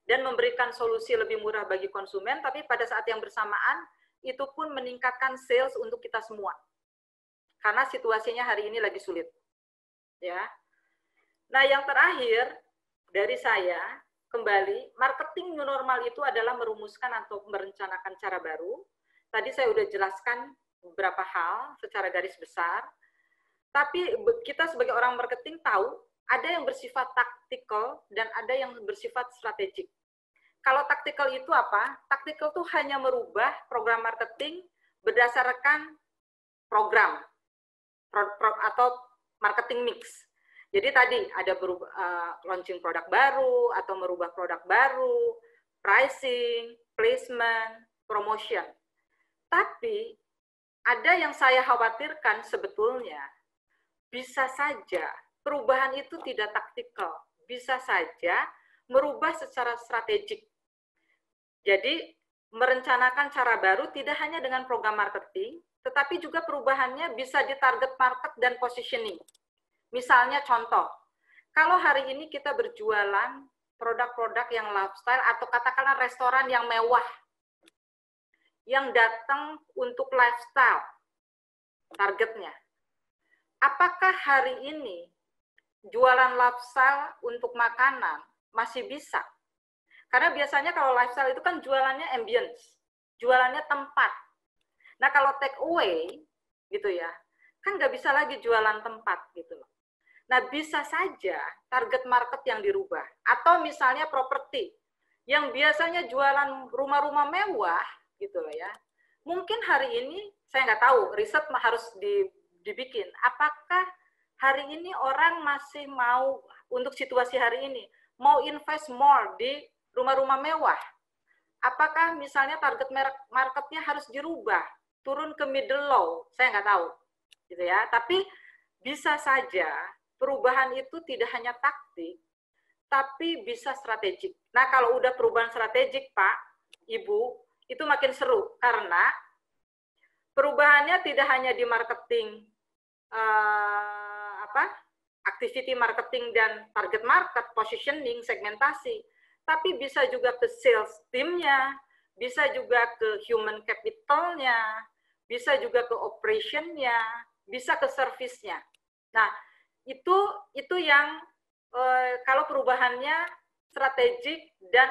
dan memberikan solusi lebih murah bagi konsumen, tapi pada saat yang bersamaan itu pun meningkatkan sales untuk kita semua. Karena situasinya hari ini lagi sulit. Ya. Nah, yang terakhir dari saya, kembali, marketing new normal itu adalah merumuskan atau merencanakan cara baru. Tadi saya sudah jelaskan beberapa hal secara garis besar. Tapi kita sebagai orang marketing tahu, ada yang bersifat taktikal dan ada yang bersifat strategik. Kalau taktikal itu apa? Taktikal itu hanya merubah program marketing berdasarkan program atau marketing mix. Jadi tadi ada launching produk baru atau merubah produk baru, pricing, placement, promotion. Tapi ada yang saya khawatirkan sebetulnya, bisa saja perubahan itu tidak taktikal, bisa saja merubah secara strategik. Jadi merencanakan cara baru tidak hanya dengan program marketing, tetapi juga perubahannya bisa di target market dan positioning. Misalnya contoh, kalau hari ini kita berjualan produk-produk yang lifestyle atau katakanlah restoran yang mewah, yang datang untuk lifestyle targetnya. Apakah hari ini jualan lifestyle untuk makanan masih bisa? Karena biasanya kalau lifestyle itu kan jualannya ambience, jualannya tempat. Nah kalau take away gitu ya, kan nggak bisa lagi jualan tempat gitu loh. Nah bisa saja target market yang dirubah. Atau misalnya properti, yang biasanya jualan rumah-rumah mewah gitu loh ya. Mungkin hari ini, saya nggak tahu, riset harus dibikin. Apakah hari ini orang masih mau, untuk situasi hari ini, mau invest more di rumah-rumah mewah? Apakah misalnya target marketnya harus dirubah, turun ke middle low? Saya nggak tahu, gitu ya. Tapi bisa saja perubahan itu tidak hanya taktik, tapi bisa strategik. Nah, kalau udah perubahan strategik, Pak, Ibu, itu makin seru karena perubahannya tidak hanya di marketing, activity marketing dan target market, positioning, segmentasi, tapi bisa juga ke sales team-nya, bisa juga ke human capital-nya, bisa juga ke operation-nya, bisa ke service-nya. Nah, itu yang kalau perubahannya strategik dan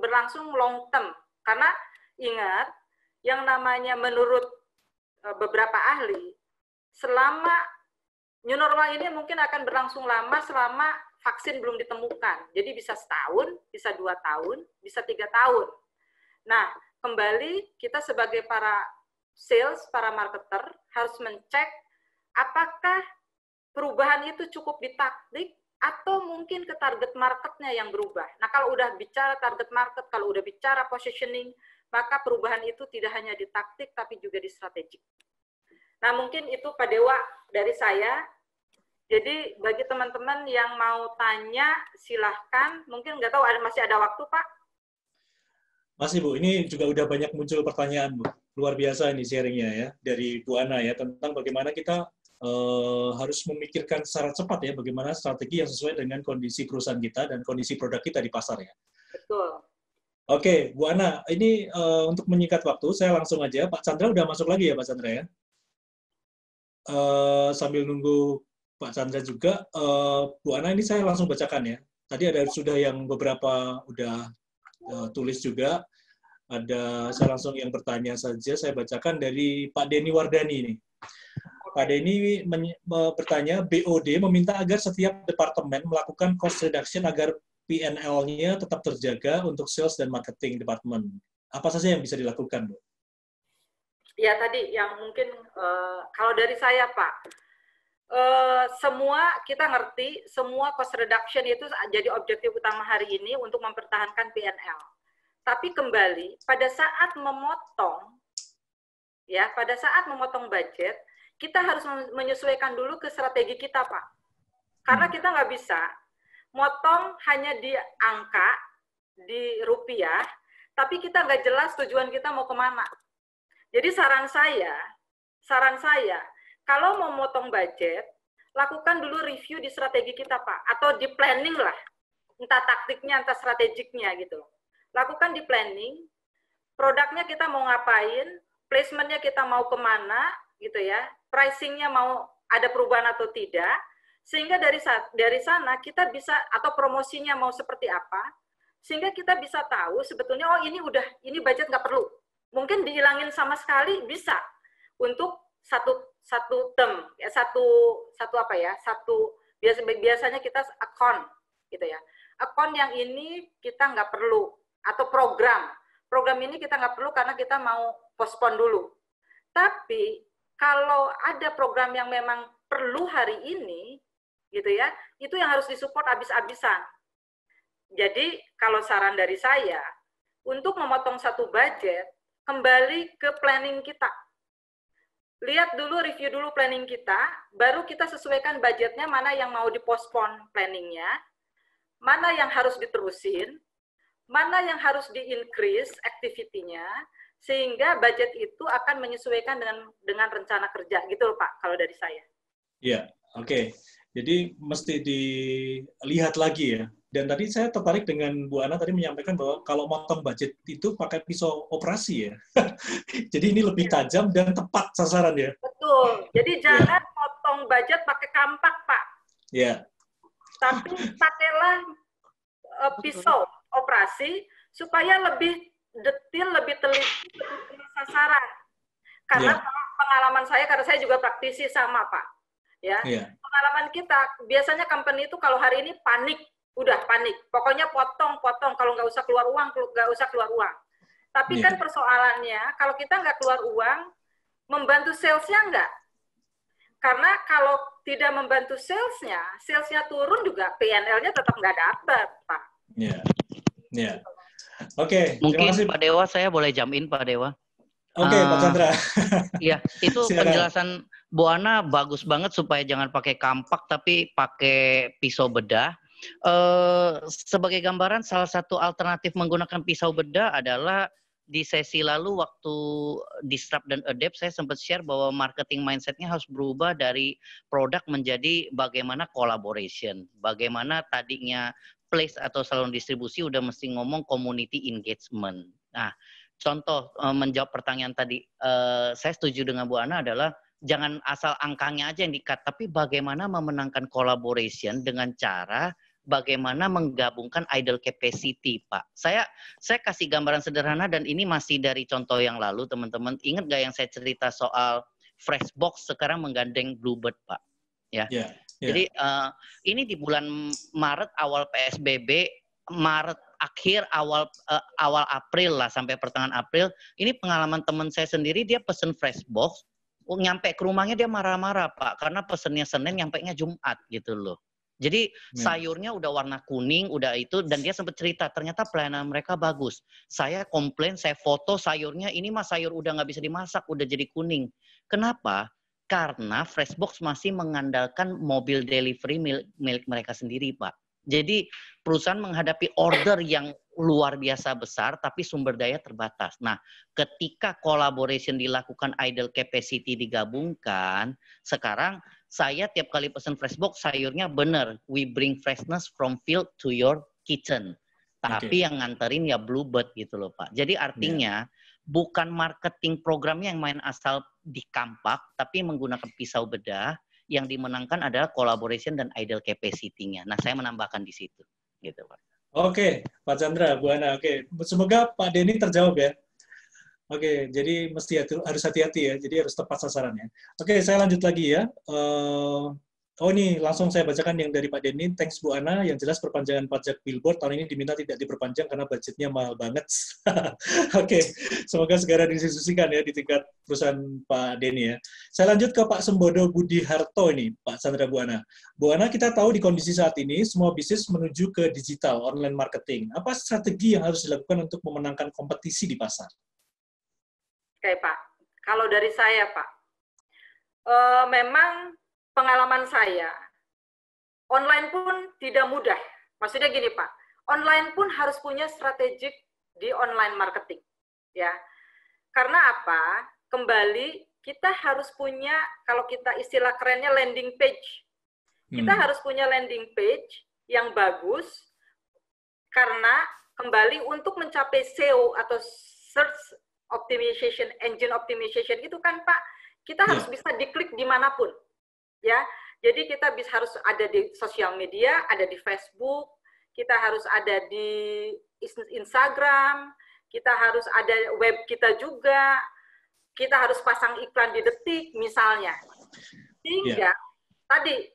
berlangsung long term. Karena ingat, yang namanya menurut beberapa ahli, selama new normal ini mungkin akan berlangsung lama selama vaksin belum ditemukan. Jadi bisa setahun, bisa 2 tahun, bisa 3 tahun. Nah, kembali kita sebagai para sales, para marketer harus mencek apakah perubahan itu cukup di taktik atau mungkin ke target marketnya yang berubah. Nah, kalau udah bicara target market, kalau udah bicara positioning, maka perubahan itu tidak hanya di taktik, tapi juga di strategik. Nah, mungkin itu Pak Dewa dari saya. Jadi, bagi teman-teman yang mau tanya, silahkan. Mungkin nggak tahu, masih ada waktu, Pak? Masih, Bu. Ini juga udah banyak muncul pertanyaan, Bu. Luar biasa ini sharingnya ya, dari Bu Ana ya, tentang bagaimana kita harus memikirkan secara cepat ya, bagaimana strategi yang sesuai dengan kondisi perusahaan kita dan kondisi produk kita di pasar ya. Betul. Oke, Bu Ana, ini untuk menyingkat waktu, saya langsung aja. Pak Chandra udah masuk lagi ya, Pak Chandra ya? Sambil nunggu Pak Chandra juga, Bu Ana ini saya langsung bacakan ya. Tadi ada sudah yang beberapa udah tulis juga. Saya langsung yang bertanya saja, saya bacakan dari Pak Denny Wardani ini. Pak Denny bertanya, BOD meminta agar setiap departemen melakukan cost reduction agar P&L-nya tetap terjaga untuk sales dan marketing department. Apa saja yang bisa dilakukan, Bu? Ya, tadi yang mungkin kalau dari saya, Pak, semua kita ngerti, semua cost reduction itu jadi objektif utama hari ini untuk mempertahankan P&L. Tapi kembali, pada saat memotong, ya, pada saat memotong budget, kita harus menyesuaikan dulu ke strategi kita, Pak. Karena kita nggak bisa motong hanya di angka, di rupiah, tapi kita nggak jelas tujuan kita mau kemana. Jadi saran saya, kalau mau motong budget, lakukan dulu review di strategi kita, Pak. Atau di planning lah, entah taktiknya, entah strategiknya gitu. Lakukan di planning, produknya kita mau ngapain, placementnya kita mau kemana, gitu ya, pricingnya mau ada perubahan atau tidak, sehingga dari sana kita bisa, atau promosinya mau seperti apa, sehingga kita bisa tahu sebetulnya, oh ini budget nggak perlu, mungkin dihilangin sama sekali bisa untuk satu term, ya biasanya kita account, gitu ya, account yang ini kita nggak perlu, atau program ini kita nggak perlu karena kita mau postpone dulu. Tapi kalau ada program yang memang perlu hari ini, gitu ya, itu yang harus disupport habis-habisan. Jadi kalau saran dari saya, untuk memotong satu budget, kembali ke planning kita. Lihat dulu, review dulu planning kita, baru kita sesuaikan budgetnya, mana yang mau dipospon planningnya, mana yang harus diterusin, mana yang harus di-increase activity-nya, sehingga budget itu akan menyesuaikan dengan rencana kerja, gitu loh Pak, kalau dari saya. Iya, oke. Jadi mesti dilihat lagi ya. Dan tadi saya tertarik dengan Bu Ana tadi menyampaikan bahwa kalau motong budget itu pakai pisau operasi ya. Jadi ini lebih tajam dan tepat sasaran ya. Betul. Jadi jangan motong budget pakai kampak, Pak. Iya. Tapi pakailah pisau operasi supaya lebih detail, lebih teliti, lebih tepat sasaran. Karena pengalaman saya, karena saya juga praktisi sama Pak, ya. Pengalaman kita biasanya company itu kalau hari ini panik, udah panik, pokoknya potong, kalau nggak usah keluar uang, nggak usah keluar uang. Tapi kan persoalannya kalau kita nggak keluar uang, membantu salesnya nggak? Karena kalau tidak membantu salesnya turun juga PNL-nya tetap nggak dapat, Pak. Oke, mungkin Pak Dewa, saya boleh jamin Pak Dewa. Oke, Pak Chandra. Iya, itu penjelasan Bu Ana bagus banget supaya jangan pakai kampak tapi pakai pisau bedah. Sebagai gambaran, salah satu alternatif menggunakan pisau bedah adalah di sesi lalu waktu Disrupt dan Adapt, saya sempat share bahwa marketing mindset-nya harus berubah dari produk menjadi bagaimana collaboration. Bagaimana tadinya place atau salon distribusi udah mesti ngomong community engagement. Nah, contoh menjawab pertanyaan tadi, saya setuju dengan Bu Ana adalah jangan asal angkanya aja yang di-cut, tapi bagaimana memenangkan collaboration dengan cara bagaimana menggabungkan idle capacity, Pak. Saya kasih gambaran sederhana dan ini masih dari contoh yang lalu, teman-teman. Ingat gak yang saya cerita soal Freshbox sekarang menggandeng Bluebird, Pak? Ya. Jadi ini di bulan Maret awal PSBB, Maret akhir awal April lah sampai pertengahan April, ini pengalaman teman saya sendiri, dia pesen Freshbox, nyampe ke rumahnya dia marah-marah Pak, karena pesennya Senin, nyampenya Jumat gitu loh. Jadi sayurnya udah warna kuning, udah itu, dan dia sempat cerita ternyata pelayanan mereka bagus. Saya komplain, saya foto sayurnya, ini mah sayur udah nggak bisa dimasak, udah jadi kuning. Kenapa? Karena Freshbox masih mengandalkan mobil delivery milik mereka sendiri, Pak. Jadi perusahaan menghadapi order yang luar biasa besar, tapi sumber daya terbatas. Nah, ketika collaboration dilakukan, idle capacity digabungkan, sekarang saya tiap kali pesan Freshbox, sayurnya bener, we bring freshness from field to your kitchen. Tapi yang nganterin ya Bluebird gitu loh Pak. Jadi artinya bukan marketing programnya yang main asal dikampak, tapi menggunakan pisau bedah. Yang dimenangkan adalah collaboration dan idle capacity-nya. Nah, saya menambahkan di situ, gitu Pak. Oke, Pak Chandra, Bu Ana. Oke, semoga Pak Denny terjawab ya. Oke, jadi harus hati-hati ya. Jadi harus tepat sasarannya. Oke, saya lanjut lagi ya. Ini langsung saya bacakan yang dari Pak Denny. Thanks Bu Ana. Yang jelas perpanjangan pajak billboard tahun ini diminta tidak diperpanjang karena budgetnya mahal banget. Oke, semoga segera didiskusikan ya di tingkat perusahaan Pak Denny ya. Saya lanjut ke Pak Sembodo Budi Harto ini, Pak Chandra Bu Ana. Bu Ana, kita tahu di kondisi saat ini semua bisnis menuju ke digital, online marketing. Apa strategi yang harus dilakukan untuk memenangkan kompetisi di pasar? Oke Pak, kalau dari saya Pak, memang pengalaman saya, online pun tidak mudah. Maksudnya gini Pak, online pun harus punya strategik di online marketing, ya. Karena apa? Kembali kita harus punya, kalau kita istilah kerennya landing page. Kita harus punya landing page yang bagus, karena kembali untuk mencapai SEO atau search optimization, engine optimization itu kan Pak, kita harus bisa diklik dimanapun. Ya, jadi kita harus ada di sosial media, ada di Facebook, kita harus ada di Instagram, kita harus ada web kita juga, kita harus pasang iklan di Detik misalnya. Sehingga tadi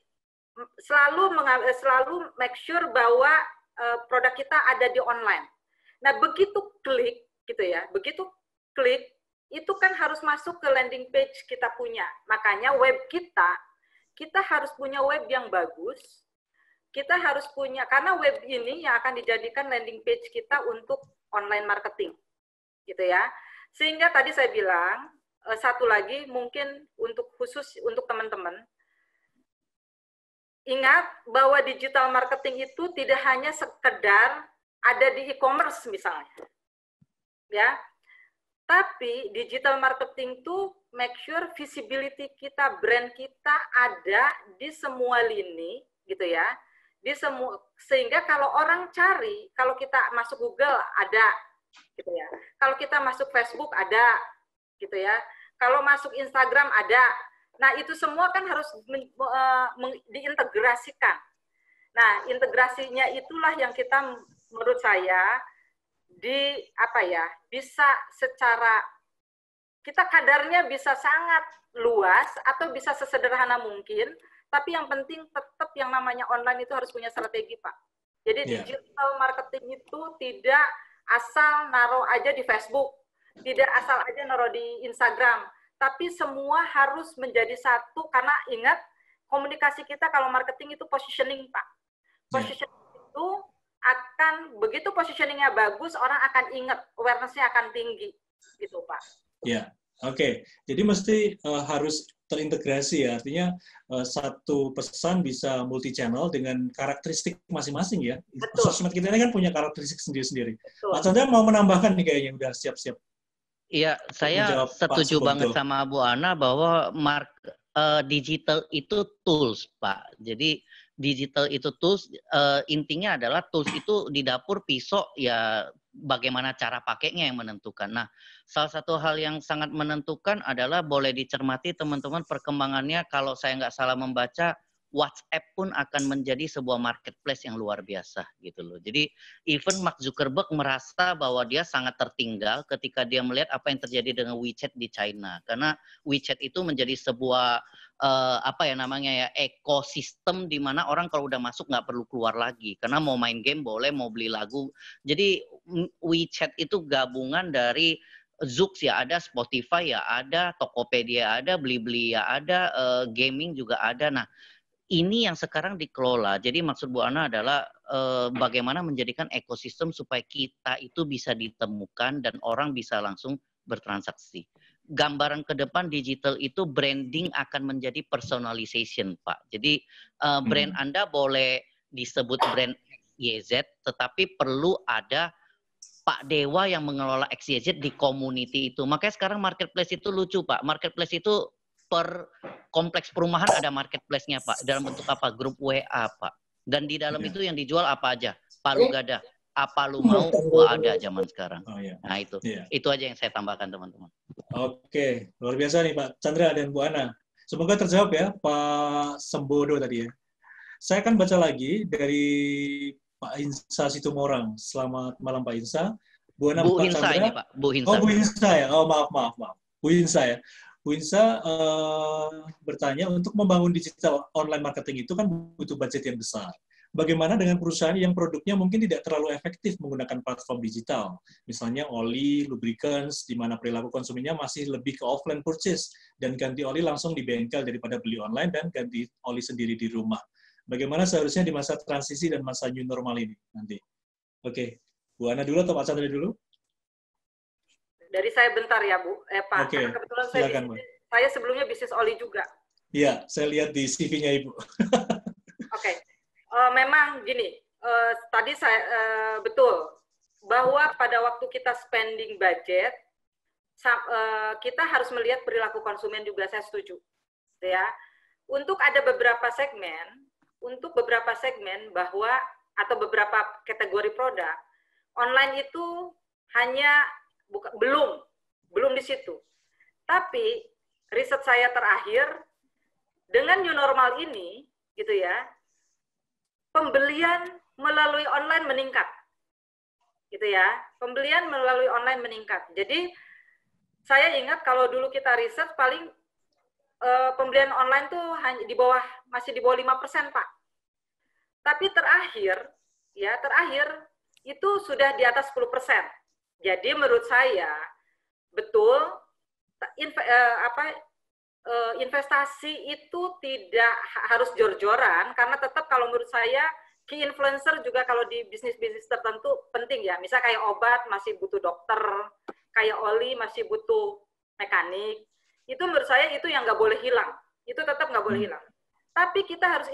selalu make sure bahwa produk kita ada di online. Nah, begitu klik gitu ya, begitu klik itu kan harus masuk ke landing page kita punya. Makanya web kita harus punya web yang bagus, kita harus punya, karena web ini yang akan dijadikan landing page kita untuk online marketing, gitu ya. Sehingga tadi saya bilang, satu lagi mungkin khusus untuk teman-teman, ingat bahwa digital marketing itu tidak hanya sekedar ada di e-commerce misalnya, ya. Tapi digital marketing itu make sure visibility kita, brand kita ada di semua lini, gitu ya. Di semua, sehingga kalau orang cari, kalau kita masuk Google ada, gitu ya. Kalau kita masuk Facebook ada, gitu ya. Kalau masuk Instagram ada. Nah, itu semua kan harus diintegrasikan. Nah, integrasinya itulah yang kita menurut saya bisa secara kita kadarnya bisa sangat luas atau bisa sesederhana mungkin, tapi yang penting tetap yang namanya online itu harus punya strategi, Pak. Jadi digital marketing itu tidak asal naruh aja di Facebook, tidak asal aja naruh di Instagram, tapi semua harus menjadi satu, karena ingat, komunikasi kita kalau marketing itu positioning, Pak. Positioning itu akan, begitu positioningnya bagus, orang akan ingat, awareness-nya akan tinggi, gitu, Pak. Ya, oke. Jadi mesti harus terintegrasi ya. Artinya satu pesan bisa multi channel dengan karakteristik masing-masing ya. Betul. Sosmed kita ini kan punya karakteristik sendiri-sendiri. Pak Chandra mau menambahkan nih kayaknya udah siap-siap. Iya, saya setuju banget sama Bu Ana bahwa digital itu tools, Pak. Jadi digital itu tools, intinya adalah tools itu di dapur, pisau ya bagaimana cara pakainya yang menentukan. Nah, salah satu hal yang sangat menentukan adalah boleh dicermati teman-teman perkembangannya, kalau saya nggak salah membaca, WhatsApp pun akan menjadi sebuah marketplace yang luar biasa gitu loh. Jadi even Mark Zuckerberg merasa bahwa dia sangat tertinggal ketika dia melihat apa yang terjadi dengan WeChat di China. Karena WeChat itu menjadi sebuah ekosistem di mana orang kalau udah masuk nggak perlu keluar lagi. Karena mau main game boleh, mau beli lagu. Jadi WeChat itu gabungan dari Zoox ya ada, Spotify ya ada, Tokopedia ada, Blibli ya ada, gaming juga ada. Nah, ini yang sekarang dikelola. Jadi maksud Bu Ana adalah bagaimana menjadikan ekosistem supaya kita itu bisa ditemukan dan orang bisa langsung bertransaksi. Gambaran ke depan digital itu branding akan menjadi personalization, Pak. Jadi brand Anda boleh disebut brand XYZ, tetapi perlu ada Pak Dewa yang mengelola XYZ di community itu. Makanya sekarang marketplace itu lucu, Pak. Marketplace itu per kompleks perumahan ada marketplace-nya, Pak. Dalam bentuk apa? Grup WA, Pak. Dan di dalam itu yang dijual apa aja? Palu gada. Apa lu mau? Wah, ada zaman sekarang. Nah, itu. Itu aja yang saya tambahkan, teman-teman. Oke. Luar biasa nih, Pak Chandra dan Bu Ana. Semoga terjawab ya, Pak Sembodo tadi ya. Saya akan baca lagi dari Pak Insa Situmorang. Selamat malam, Pak Insa. Bu Hinsa ini, Pak. Bu Hinsa. Oh, Bu Hinsa ya. Oh, maaf. Bu Hinsa ya. Bu Insa bertanya, untuk membangun digital online marketing itu kan butuh budget yang besar. Bagaimana dengan perusahaan yang produknya mungkin tidak terlalu efektif menggunakan platform digital? Misalnya oli, lubricants, di mana perilaku konsumennya masih lebih ke offline purchase, dan ganti oli langsung di bengkel daripada beli online dan ganti oli sendiri di rumah. Bagaimana seharusnya di masa transisi dan masa new normal ini nanti? Oke, Bu Ana dulu atau Pak Chandra dulu? Dari saya bentar ya, Bu. Pak, Oke, kebetulan silakan, saya sebelumnya bisnis oli juga. Iya, saya lihat di CV-nya Ibu. Oke. Memang gini, tadi saya betul bahwa pada waktu kita spending budget, kita harus melihat perilaku konsumen juga, saya setuju. Ya. Untuk beberapa segmen bahwa atau beberapa kategori produk, online itu hanya belum di situ. Tapi riset saya terakhir, dengan new normal ini, gitu ya, pembelian melalui online meningkat, gitu ya. Pembelian melalui online meningkat. Jadi saya ingat kalau dulu kita riset paling pembelian online tuh hanya masih di bawah 5%, Pak. Tapi terakhir itu sudah di atas 10%. Jadi menurut saya betul investasi itu tidak harus jor-joran, karena tetap kalau menurut saya key influencer juga kalau di bisnis-bisnis tertentu penting ya. Misal kayak obat masih butuh dokter, kayak oli masih butuh mekanik. Itu menurut saya itu yang nggak boleh hilang. Itu tetap nggak boleh hilang. Tapi kita harus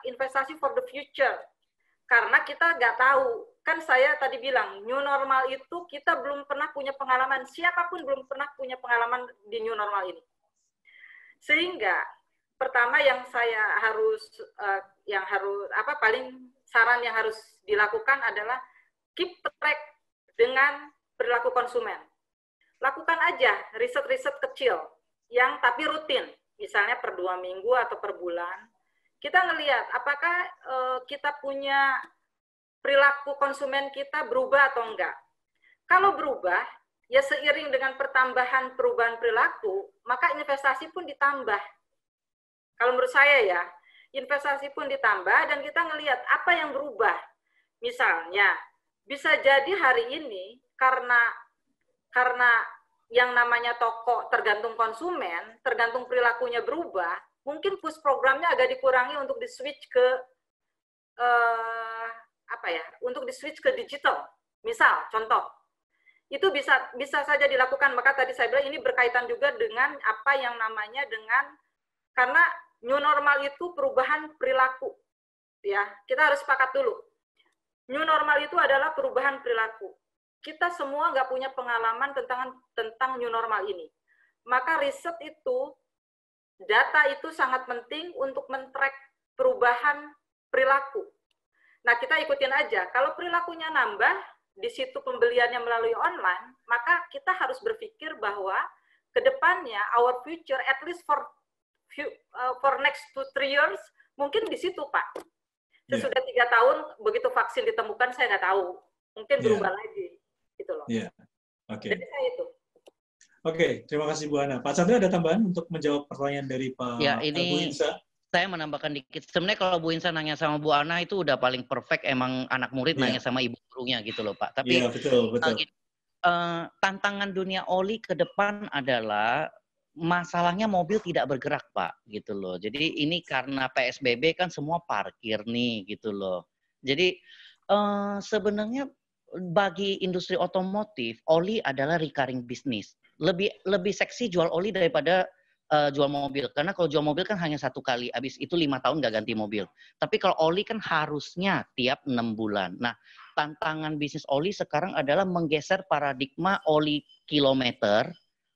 investasi for the future. Karena kita nggak tahu. Kan saya tadi bilang, new normal itu kita belum pernah punya pengalaman. Siapapun belum pernah punya pengalaman di new normal ini. Sehingga pertama yang saya saran yang harus dilakukan adalah keep track dengan perilaku konsumen. Lakukan aja riset-riset kecil yang tapi rutin, misalnya per 2 minggu atau per bulan. Kita ngelihat apakah kita punya perilaku konsumen kita berubah atau enggak. Kalau berubah, ya seiring dengan pertambahan perubahan perilaku, maka investasi pun ditambah. Kalau menurut saya ya, investasi pun ditambah dan kita ngelihat apa yang berubah. Misalnya, bisa jadi hari ini karena yang namanya toko tergantung konsumen, tergantung perilakunya berubah, mungkin push programnya agak dikurangi untuk di-switch ke untuk di-switch ke digital. Misal, contoh, itu bisa saja dilakukan. Maka tadi saya bilang ini berkaitan juga dengan apa yang namanya dengan, karena new normal itu perubahan perilaku. Ya, kita harus sepakat dulu. New normal itu adalah perubahan perilaku. Kita semua nggak punya pengalaman tentang new normal ini. Maka riset itu, data itu sangat penting untuk men-track perubahan perilaku. Nah, kita ikutin aja. Kalau perilakunya nambah, di situ pembeliannya melalui online, maka kita harus berpikir bahwa ke depannya, our future, at least for next 2-3 years, mungkin di situ, Pak. Sesudah 3 tahun, begitu vaksin ditemukan, saya nggak tahu. Mungkin berubah lagi. Gitu loh. Oke. Jadi saya itu. Oke, terima kasih Bu Ana. Pak Chandra ada tambahan untuk menjawab pertanyaan dari Pak Bu Insa? Saya menambahkan dikit. Sebenarnya kalau Bu Insa nanya sama Bu Ana itu udah paling perfect. Emang anak murid nanya sama ibu gurunya gitu loh, Pak. Tapi betul. Tantangan dunia oli ke depan adalah masalahnya mobil tidak bergerak, Pak, gitu loh. Jadi ini karena PSBB kan semua parkir nih, gitu loh. Jadi sebenarnya bagi industri otomotif, oli adalah recurring business. Lebih seksi jual oli daripada jual mobil. Karena kalau jual mobil kan hanya 1 kali, habis itu 5 tahun nggak ganti mobil. Tapi kalau oli kan harusnya tiap 6 bulan. Nah, tantangan bisnis oli sekarang adalah menggeser paradigma oli kilometer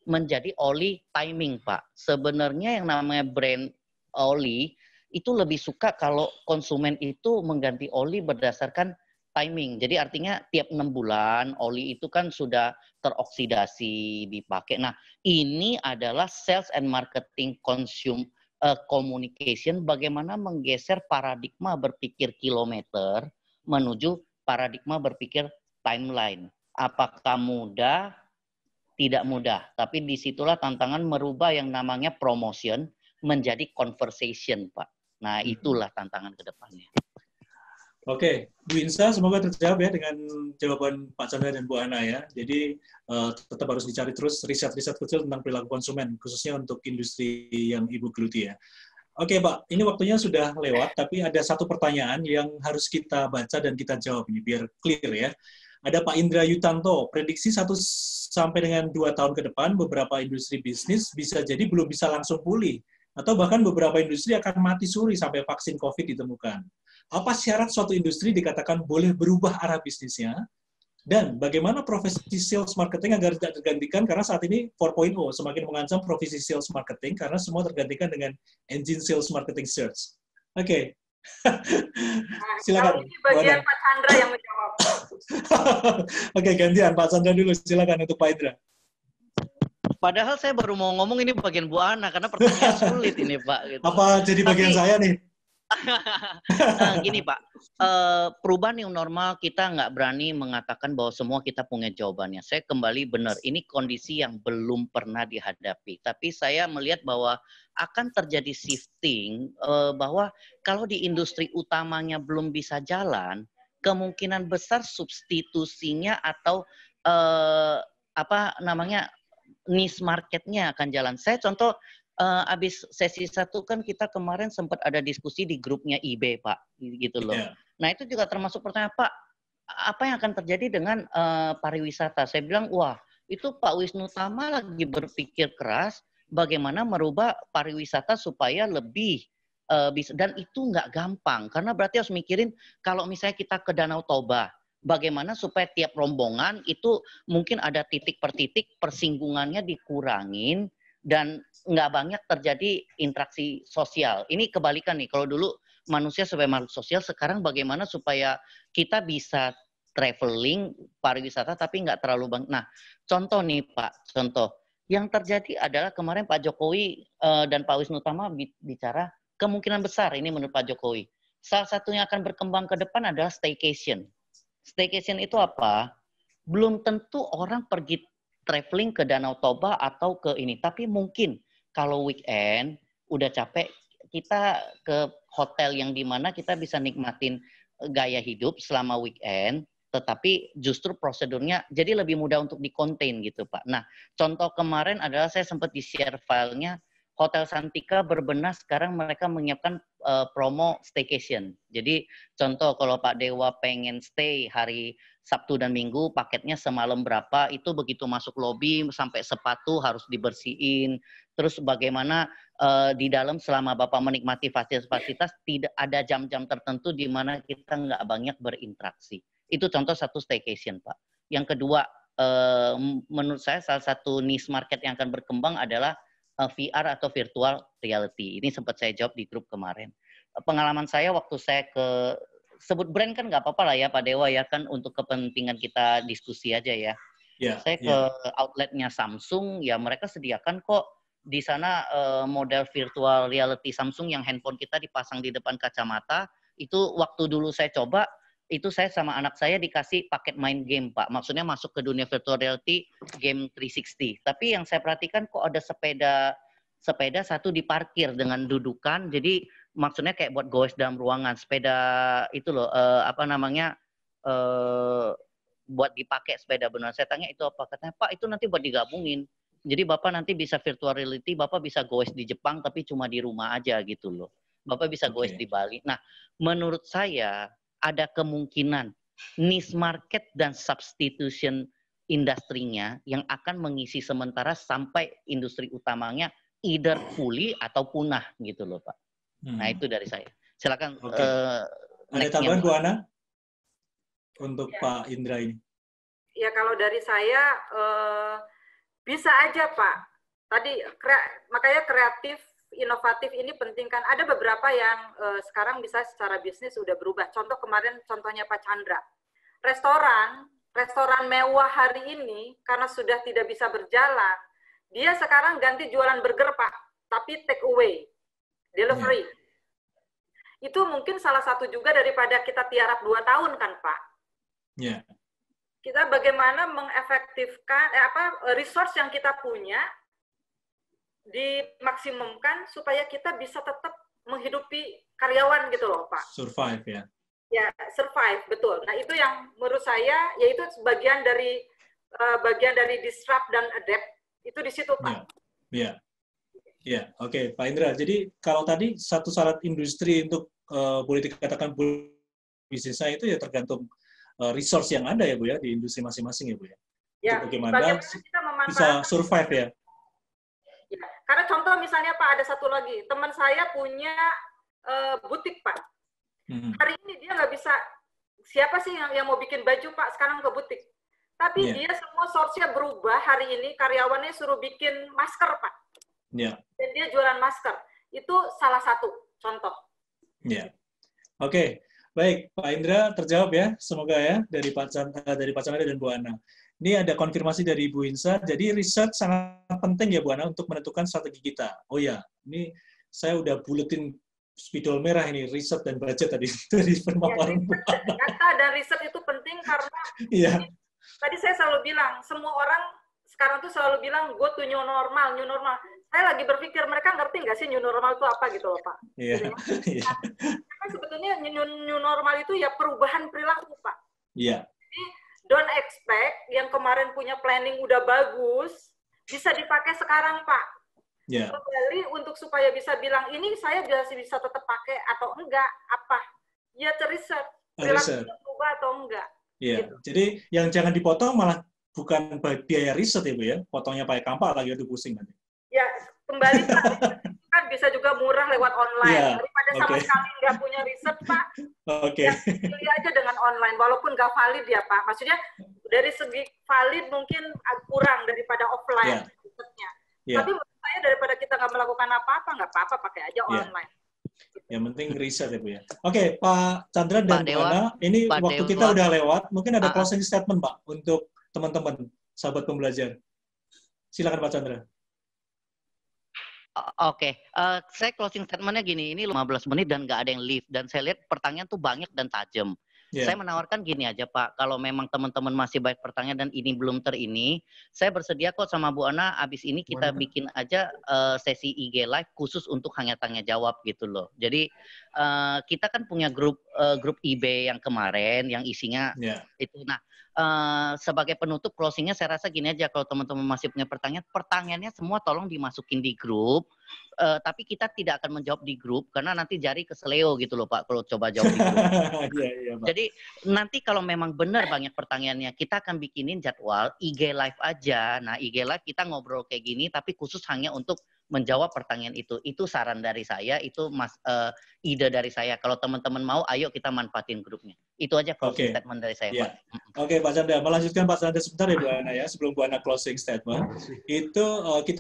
menjadi oli timing, Pak. Sebenarnya yang namanya brand oli itu lebih suka kalau konsumen itu mengganti oli berdasarkan timing. Jadi artinya tiap 6 bulan oli itu kan sudah teroksidasi dipakai. Nah, ini adalah sales and marketing communication, bagaimana menggeser paradigma berpikir kilometer menuju paradigma berpikir timeline. Apakah mudah? Tidak mudah. Tapi disitulah tantangan merubah yang namanya promotion menjadi conversation, Pak. Nah, itulah tantangan ke depannya. Oke, Bu Insa, semoga terjawab ya dengan jawaban Pak Chandra dan Bu Ana ya. Jadi tetap harus dicari terus riset-riset kecil tentang perilaku konsumen, khususnya untuk industri yang Ibu geluti ya. Oke Pak, ini waktunya sudah lewat, tapi ada satu pertanyaan yang harus kita baca dan kita jawab ini, biar clear ya. Ada Pak Indra Yutanto, prediksi 1 sampai dengan 2 tahun ke depan, beberapa industri bisnis bisa jadi belum bisa langsung pulih, atau bahkan beberapa industri akan mati suri sampai vaksin COVID ditemukan. Apa syarat suatu industri dikatakan boleh berubah arah bisnisnya? Dan bagaimana profesi sales marketing agar tidak tergantikan, karena saat ini 4.0 semakin mengancam profesi sales marketing karena semua tergantikan dengan engine sales marketing search. Oke. Silakan. Kalau ini bagian Pak Chandra yang menjawab. Oke, gantian Pak Chandra dulu. Silakan untuk Pak Indra. Padahal saya baru mau ngomong ini bagian Bu Ana karena pertanyaan sulit ini, Pak. Gitu. Apa jadi bagian saya nih? Nah, gini Pak, perubahan yang normal kita nggak berani mengatakan bahwa semua kita punya jawabannya. Saya kembali benar, ini kondisi yang belum pernah dihadapi. Tapi saya melihat bahwa akan terjadi shifting, bahwa kalau di industri utamanya belum bisa jalan, kemungkinan besar substitusinya atau niche marketnya akan jalan. Saya contoh, abis sesi 1 kan kita kemarin sempat ada diskusi di grupnya IB, Pak, gitu loh. Yeah. Nah, itu juga termasuk pertanyaan, Pak, apa yang akan terjadi dengan pariwisata? Saya bilang, wah, itu Pak Wisnu Tama lagi berpikir keras bagaimana merubah pariwisata supaya lebih bisa, dan itu nggak gampang, karena berarti harus mikirin kalau misalnya kita ke Danau Toba, bagaimana supaya tiap rombongan itu mungkin ada titik per titik persinggungannya dikurangin, dan nggak banyak terjadi interaksi sosial. Ini kebalikan nih, kalau dulu manusia sebagai makhluk sosial, sekarang bagaimana supaya kita bisa traveling, pariwisata, tapi nggak terlalu banyak. Nah, contoh nih Pak, contoh. Yang terjadi adalah kemarin Pak Jokowi dan Pak Wisnu Tama bicara, kemungkinan besar ini menurut Pak Jokowi, Salah satu yang akan berkembang ke depan adalah staycation. Staycation itu apa? Belum tentu orang pergi traveling ke Danau Toba atau ke ini, tapi mungkin kalau weekend udah capek, kita ke hotel yang dimana kita bisa nikmatin gaya hidup selama weekend, tetapi justru prosedurnya jadi lebih mudah untuk di-contain gitu Pak. Nah, contoh kemarin adalah saya sempat di-share filenya, Hotel Santika berbenah sekarang mereka menyiapkan promo staycation. Jadi contoh kalau Pak Dewa pengen stay hari Sabtu dan Minggu, paketnya semalam berapa, itu begitu masuk lobi sampai sepatu harus dibersihin. Terus bagaimana di dalam selama Bapak menikmati fasilitas-fasilitas, tidak ada jam-jam tertentu di mana kita nggak banyak berinteraksi. Itu contoh satu staycation, Pak. Yang kedua, menurut saya salah satu niche market yang akan berkembang adalah VR atau virtual reality. Ini sempat saya jawab di grup kemarin. Pengalaman saya waktu saya sebut brand kan nggak apa-apa lah ya Pak Dewa ya, kan untuk kepentingan kita diskusi aja ya. Saya ke outletnya Samsung, ya mereka sediakan kok di sana model virtual reality Samsung yang handphone kita dipasang di depan kacamata. Itu waktu dulu saya coba, itu saya sama anak saya dikasih paket main game Pak. Maksudnya masuk ke dunia virtual reality game 360. Tapi yang saya perhatikan kok ada sepeda satu diparkir dengan dudukan, jadi maksudnya kayak buat goes dalam ruangan, sepeda itu loh, buat dipakai sepeda benar. Saya tanya itu apa, katanya Pak itu nanti buat digabungin. Jadi Bapak nanti bisa virtual reality, Bapak bisa goes di Jepang tapi cuma di rumah aja gitu loh. Bapak bisa goes di Bali. Nah, menurut saya ada kemungkinan niche market dan substitution industrinya yang akan mengisi sementara sampai industri utamanya either fully atau punah gitu loh Pak. Nah itu dari saya. Silakan. Ada tambahan Bu Ana untuk Pak Indra ini? Ya kalau dari saya bisa aja Pak. Tadi makanya kreatif, inovatif ini penting kan. Ada beberapa yang sekarang bisa secara bisnis sudah berubah. Contoh kemarin contohnya Pak Chandra. Restoran mewah hari ini karena sudah tidak bisa berjalan, dia sekarang ganti jualan burger Pak, tapi take away, delivery. Itu mungkin salah satu juga daripada kita tiarap 2 tahun kan Pak. Kita bagaimana mengefektifkan resource yang kita punya dimaksimumkan supaya kita bisa tetap menghidupi karyawan gitu loh Pak. Survive ya. Ya, survive, betul. Nah, itu yang menurut saya, yaitu bagian dari disrupt dan adapt, itu di situ, Pak. Ya, oke, Pak Indra. Jadi, kalau tadi satu syarat industri untuk boleh dikatakan bisnisnya itu ya tergantung resource yang ada ya, Bu ya, di industri masing-masing ya, Bu ya. Ya, bagaimana kita bisa survive ya. Ya. Karena contoh misalnya, Pak, ada satu lagi. Teman saya punya butik, Pak. Hari ini dia nggak bisa, siapa sih yang mau bikin baju Pak sekarang ke butik? Tapi dia semua source-nya berubah hari ini, karyawannya suruh bikin masker Pak. Dan dia jualan masker. Itu salah satu contoh. Oke, baik Pak Indra terjawab ya, semoga ya dari Pak Chandra dan Bu Ana. Ini ada konfirmasi dari Ibu Insa, jadi riset sangat penting ya Bu Ana untuk menentukan strategi kita. Oh ya, ini saya udah buletin spidol merah ini, riset dan budget tadi dari pemaparan Bu Ana. Data dan riset itu penting karena tadi saya selalu bilang, semua orang sekarang tuh selalu bilang, go to new normal, new normal. Saya lagi berpikir, mereka ngerti nggak sih new normal itu apa gitu loh Pak? Karena sebetulnya new normal itu ya perubahan perilaku Pak. Jadi, don't expect yang kemarin punya planning udah bagus, bisa dipakai sekarang Pak. Kembali untuk supaya bisa bilang ini saya bisa tetap pakai atau enggak apa ya riset perilaku berubah atau enggak. Gitu. Jadi yang jangan dipotong malah bukan biaya riset ya Bu ya, potongnya pakai kampak lagi itu pusing nanti. Ya kembali Pak, kan bisa juga murah lewat online daripada sama sekali nggak punya riset Pak. Ya, pilih aja dengan online walaupun nggak valid ya Pak. Maksudnya dari segi valid mungkin kurang daripada offline risetnya. Tapi saya daripada kita nggak melakukan apa-apa, nggak apa-apa, pakai aja online. Yang penting riset ya Bu ya. Oke, Pak Chandra dan Bu Ana, ini waktu kita udah lewat, mungkin ada closing statement Pak untuk teman-teman, sahabat pembelajar. Silakan Pak Chandra. Oke, saya closing statement-nya gini, ini 15 menit dan nggak ada yang leave, dan saya lihat pertanyaan tuh banyak dan tajam. Yeah. Saya menawarkan gini aja Pak, kalau memang teman-teman masih banyak pertanyaan dan ini belum saya bersedia kok sama Bu Ana, abis ini kita bikin aja sesi IG live khusus untuk hanya tanya jawab gitu loh. Jadi kita kan punya grup IB yang kemarin, yang isinya itu. Nah, sebagai penutup closingnya saya rasa gini aja, kalau teman-teman masih punya pertanyaannya semua tolong dimasukin di grup, tapi kita tidak akan menjawab di grup karena nanti jari keseleo gitu loh Pak kalau coba jawab di grup. Jadi nanti kalau memang benar banyak pertanyaannya, kita akan bikinin jadwal IG live aja. Nah IG live kita ngobrol kayak gini tapi khusus hanya untuk menjawab pertanyaan itu. Itu saran dari saya, itu ide dari saya. Kalau teman-teman mau, ayo kita manfaatin grupnya. Itu aja closing statement dari saya, Pak. Oke, Pak Chandra. Melanjutkan Pak Chandra sebentar ya, Bu Ana ya. Sebelum Bu Ana closing statement, itu kita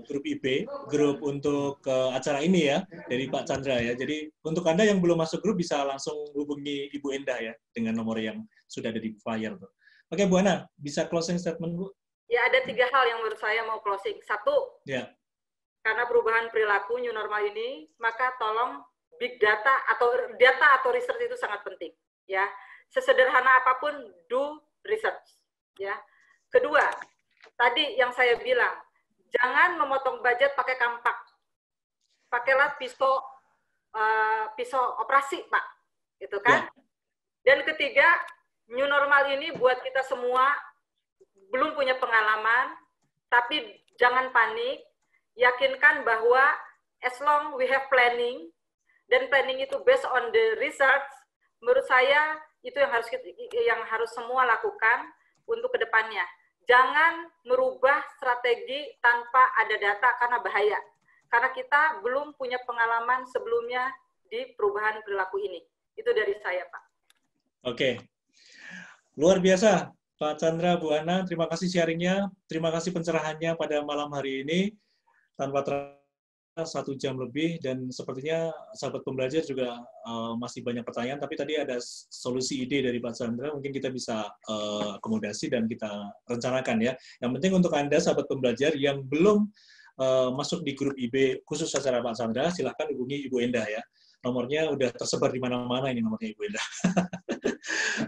grup IB, grup untuk acara ini ya, dari Pak Chandra ya. Jadi untuk Anda yang belum masuk grup bisa langsung hubungi Ibu Endah ya, dengan nomor yang sudah ada di flyer tuh. Oke, Bu Ana, bisa closing statement, Bu? Ya, ada 3 hal yang menurut saya mau closing. 1, karena perubahan perilaku new normal ini, maka tolong big data atau research itu sangat penting. Ya, sesederhana apapun, do research. Ya. Kedua, tadi yang saya bilang, jangan memotong budget pakai kampak. Pakailah pisau operasi, Pak. Gitu kan? Dan ketiga, new normal ini buat kita semua belum punya pengalaman, tapi jangan panik, yakinkan bahwa as long we have planning, dan planning itu based on the research, menurut saya itu yang harus semua lakukan untuk kedepannya. Jangan merubah strategi tanpa ada data karena bahaya. Karena kita belum punya pengalaman sebelumnya di perubahan perilaku ini. Itu dari saya, Pak. Oke. Luar biasa. Pak Chandra, Bu Ana, terima kasih sharingnya, terima kasih pencerahannya pada malam hari ini, tanpa terasa 1 jam lebih, dan sepertinya sahabat pembelajar juga masih banyak pertanyaan, tapi tadi ada solusi ide dari Pak Chandra, mungkin kita bisa akomodasi dan kita rencanakan ya. Yang penting untuk Anda, sahabat pembelajar, yang belum masuk di grup IB khusus acara Pak Chandra, silahkan hubungi Ibu Endah ya. Nomornya udah tersebar di mana-mana ini nomornya Ibu Endah.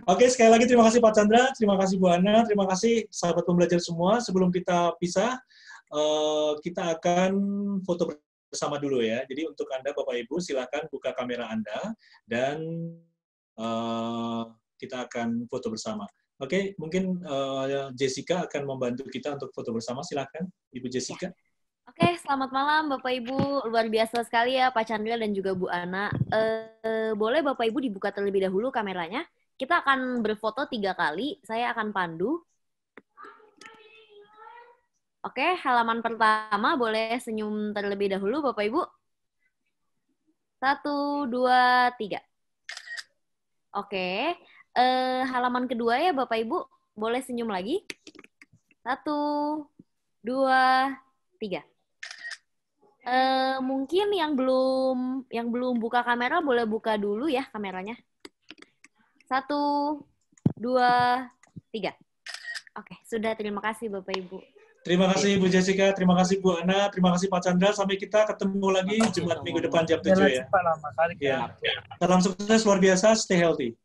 Oke, sekali lagi terima kasih Pak Chandra, terima kasih Bu Ana, terima kasih sahabat pembelajar semua. Sebelum kita pisah, kita akan foto bersama dulu ya. Jadi untuk Anda Bapak Ibu, silakan buka kamera Anda dan kita akan foto bersama. Oke, mungkin Jessica akan membantu kita untuk foto bersama. Silakan, Ibu Jessica. Oke, selamat malam Bapak Ibu. Luar biasa sekali ya Pak Chandra dan juga Bu Ana. Boleh Bapak Ibu dibuka terlebih dahulu kameranya. Kita akan berfoto 3 kali. Saya akan pandu. Oke, halaman pertama boleh senyum terlebih dahulu Bapak Ibu. 1, 2, 3. Oke, halaman kedua ya Bapak Ibu. Boleh senyum lagi. 1, 2, 3. Mungkin yang belum buka kamera boleh buka dulu ya kameranya. 1, 2, 3. Oke, sudah. Terima kasih Bapak Ibu. Terima kasih Bu Jessica, terima kasih Bu Ana, terima kasih Pak Chandra. Sampai kita ketemu lagi Jumat minggu depan jam 7 ya. Salam sukses luar biasa, stay healthy.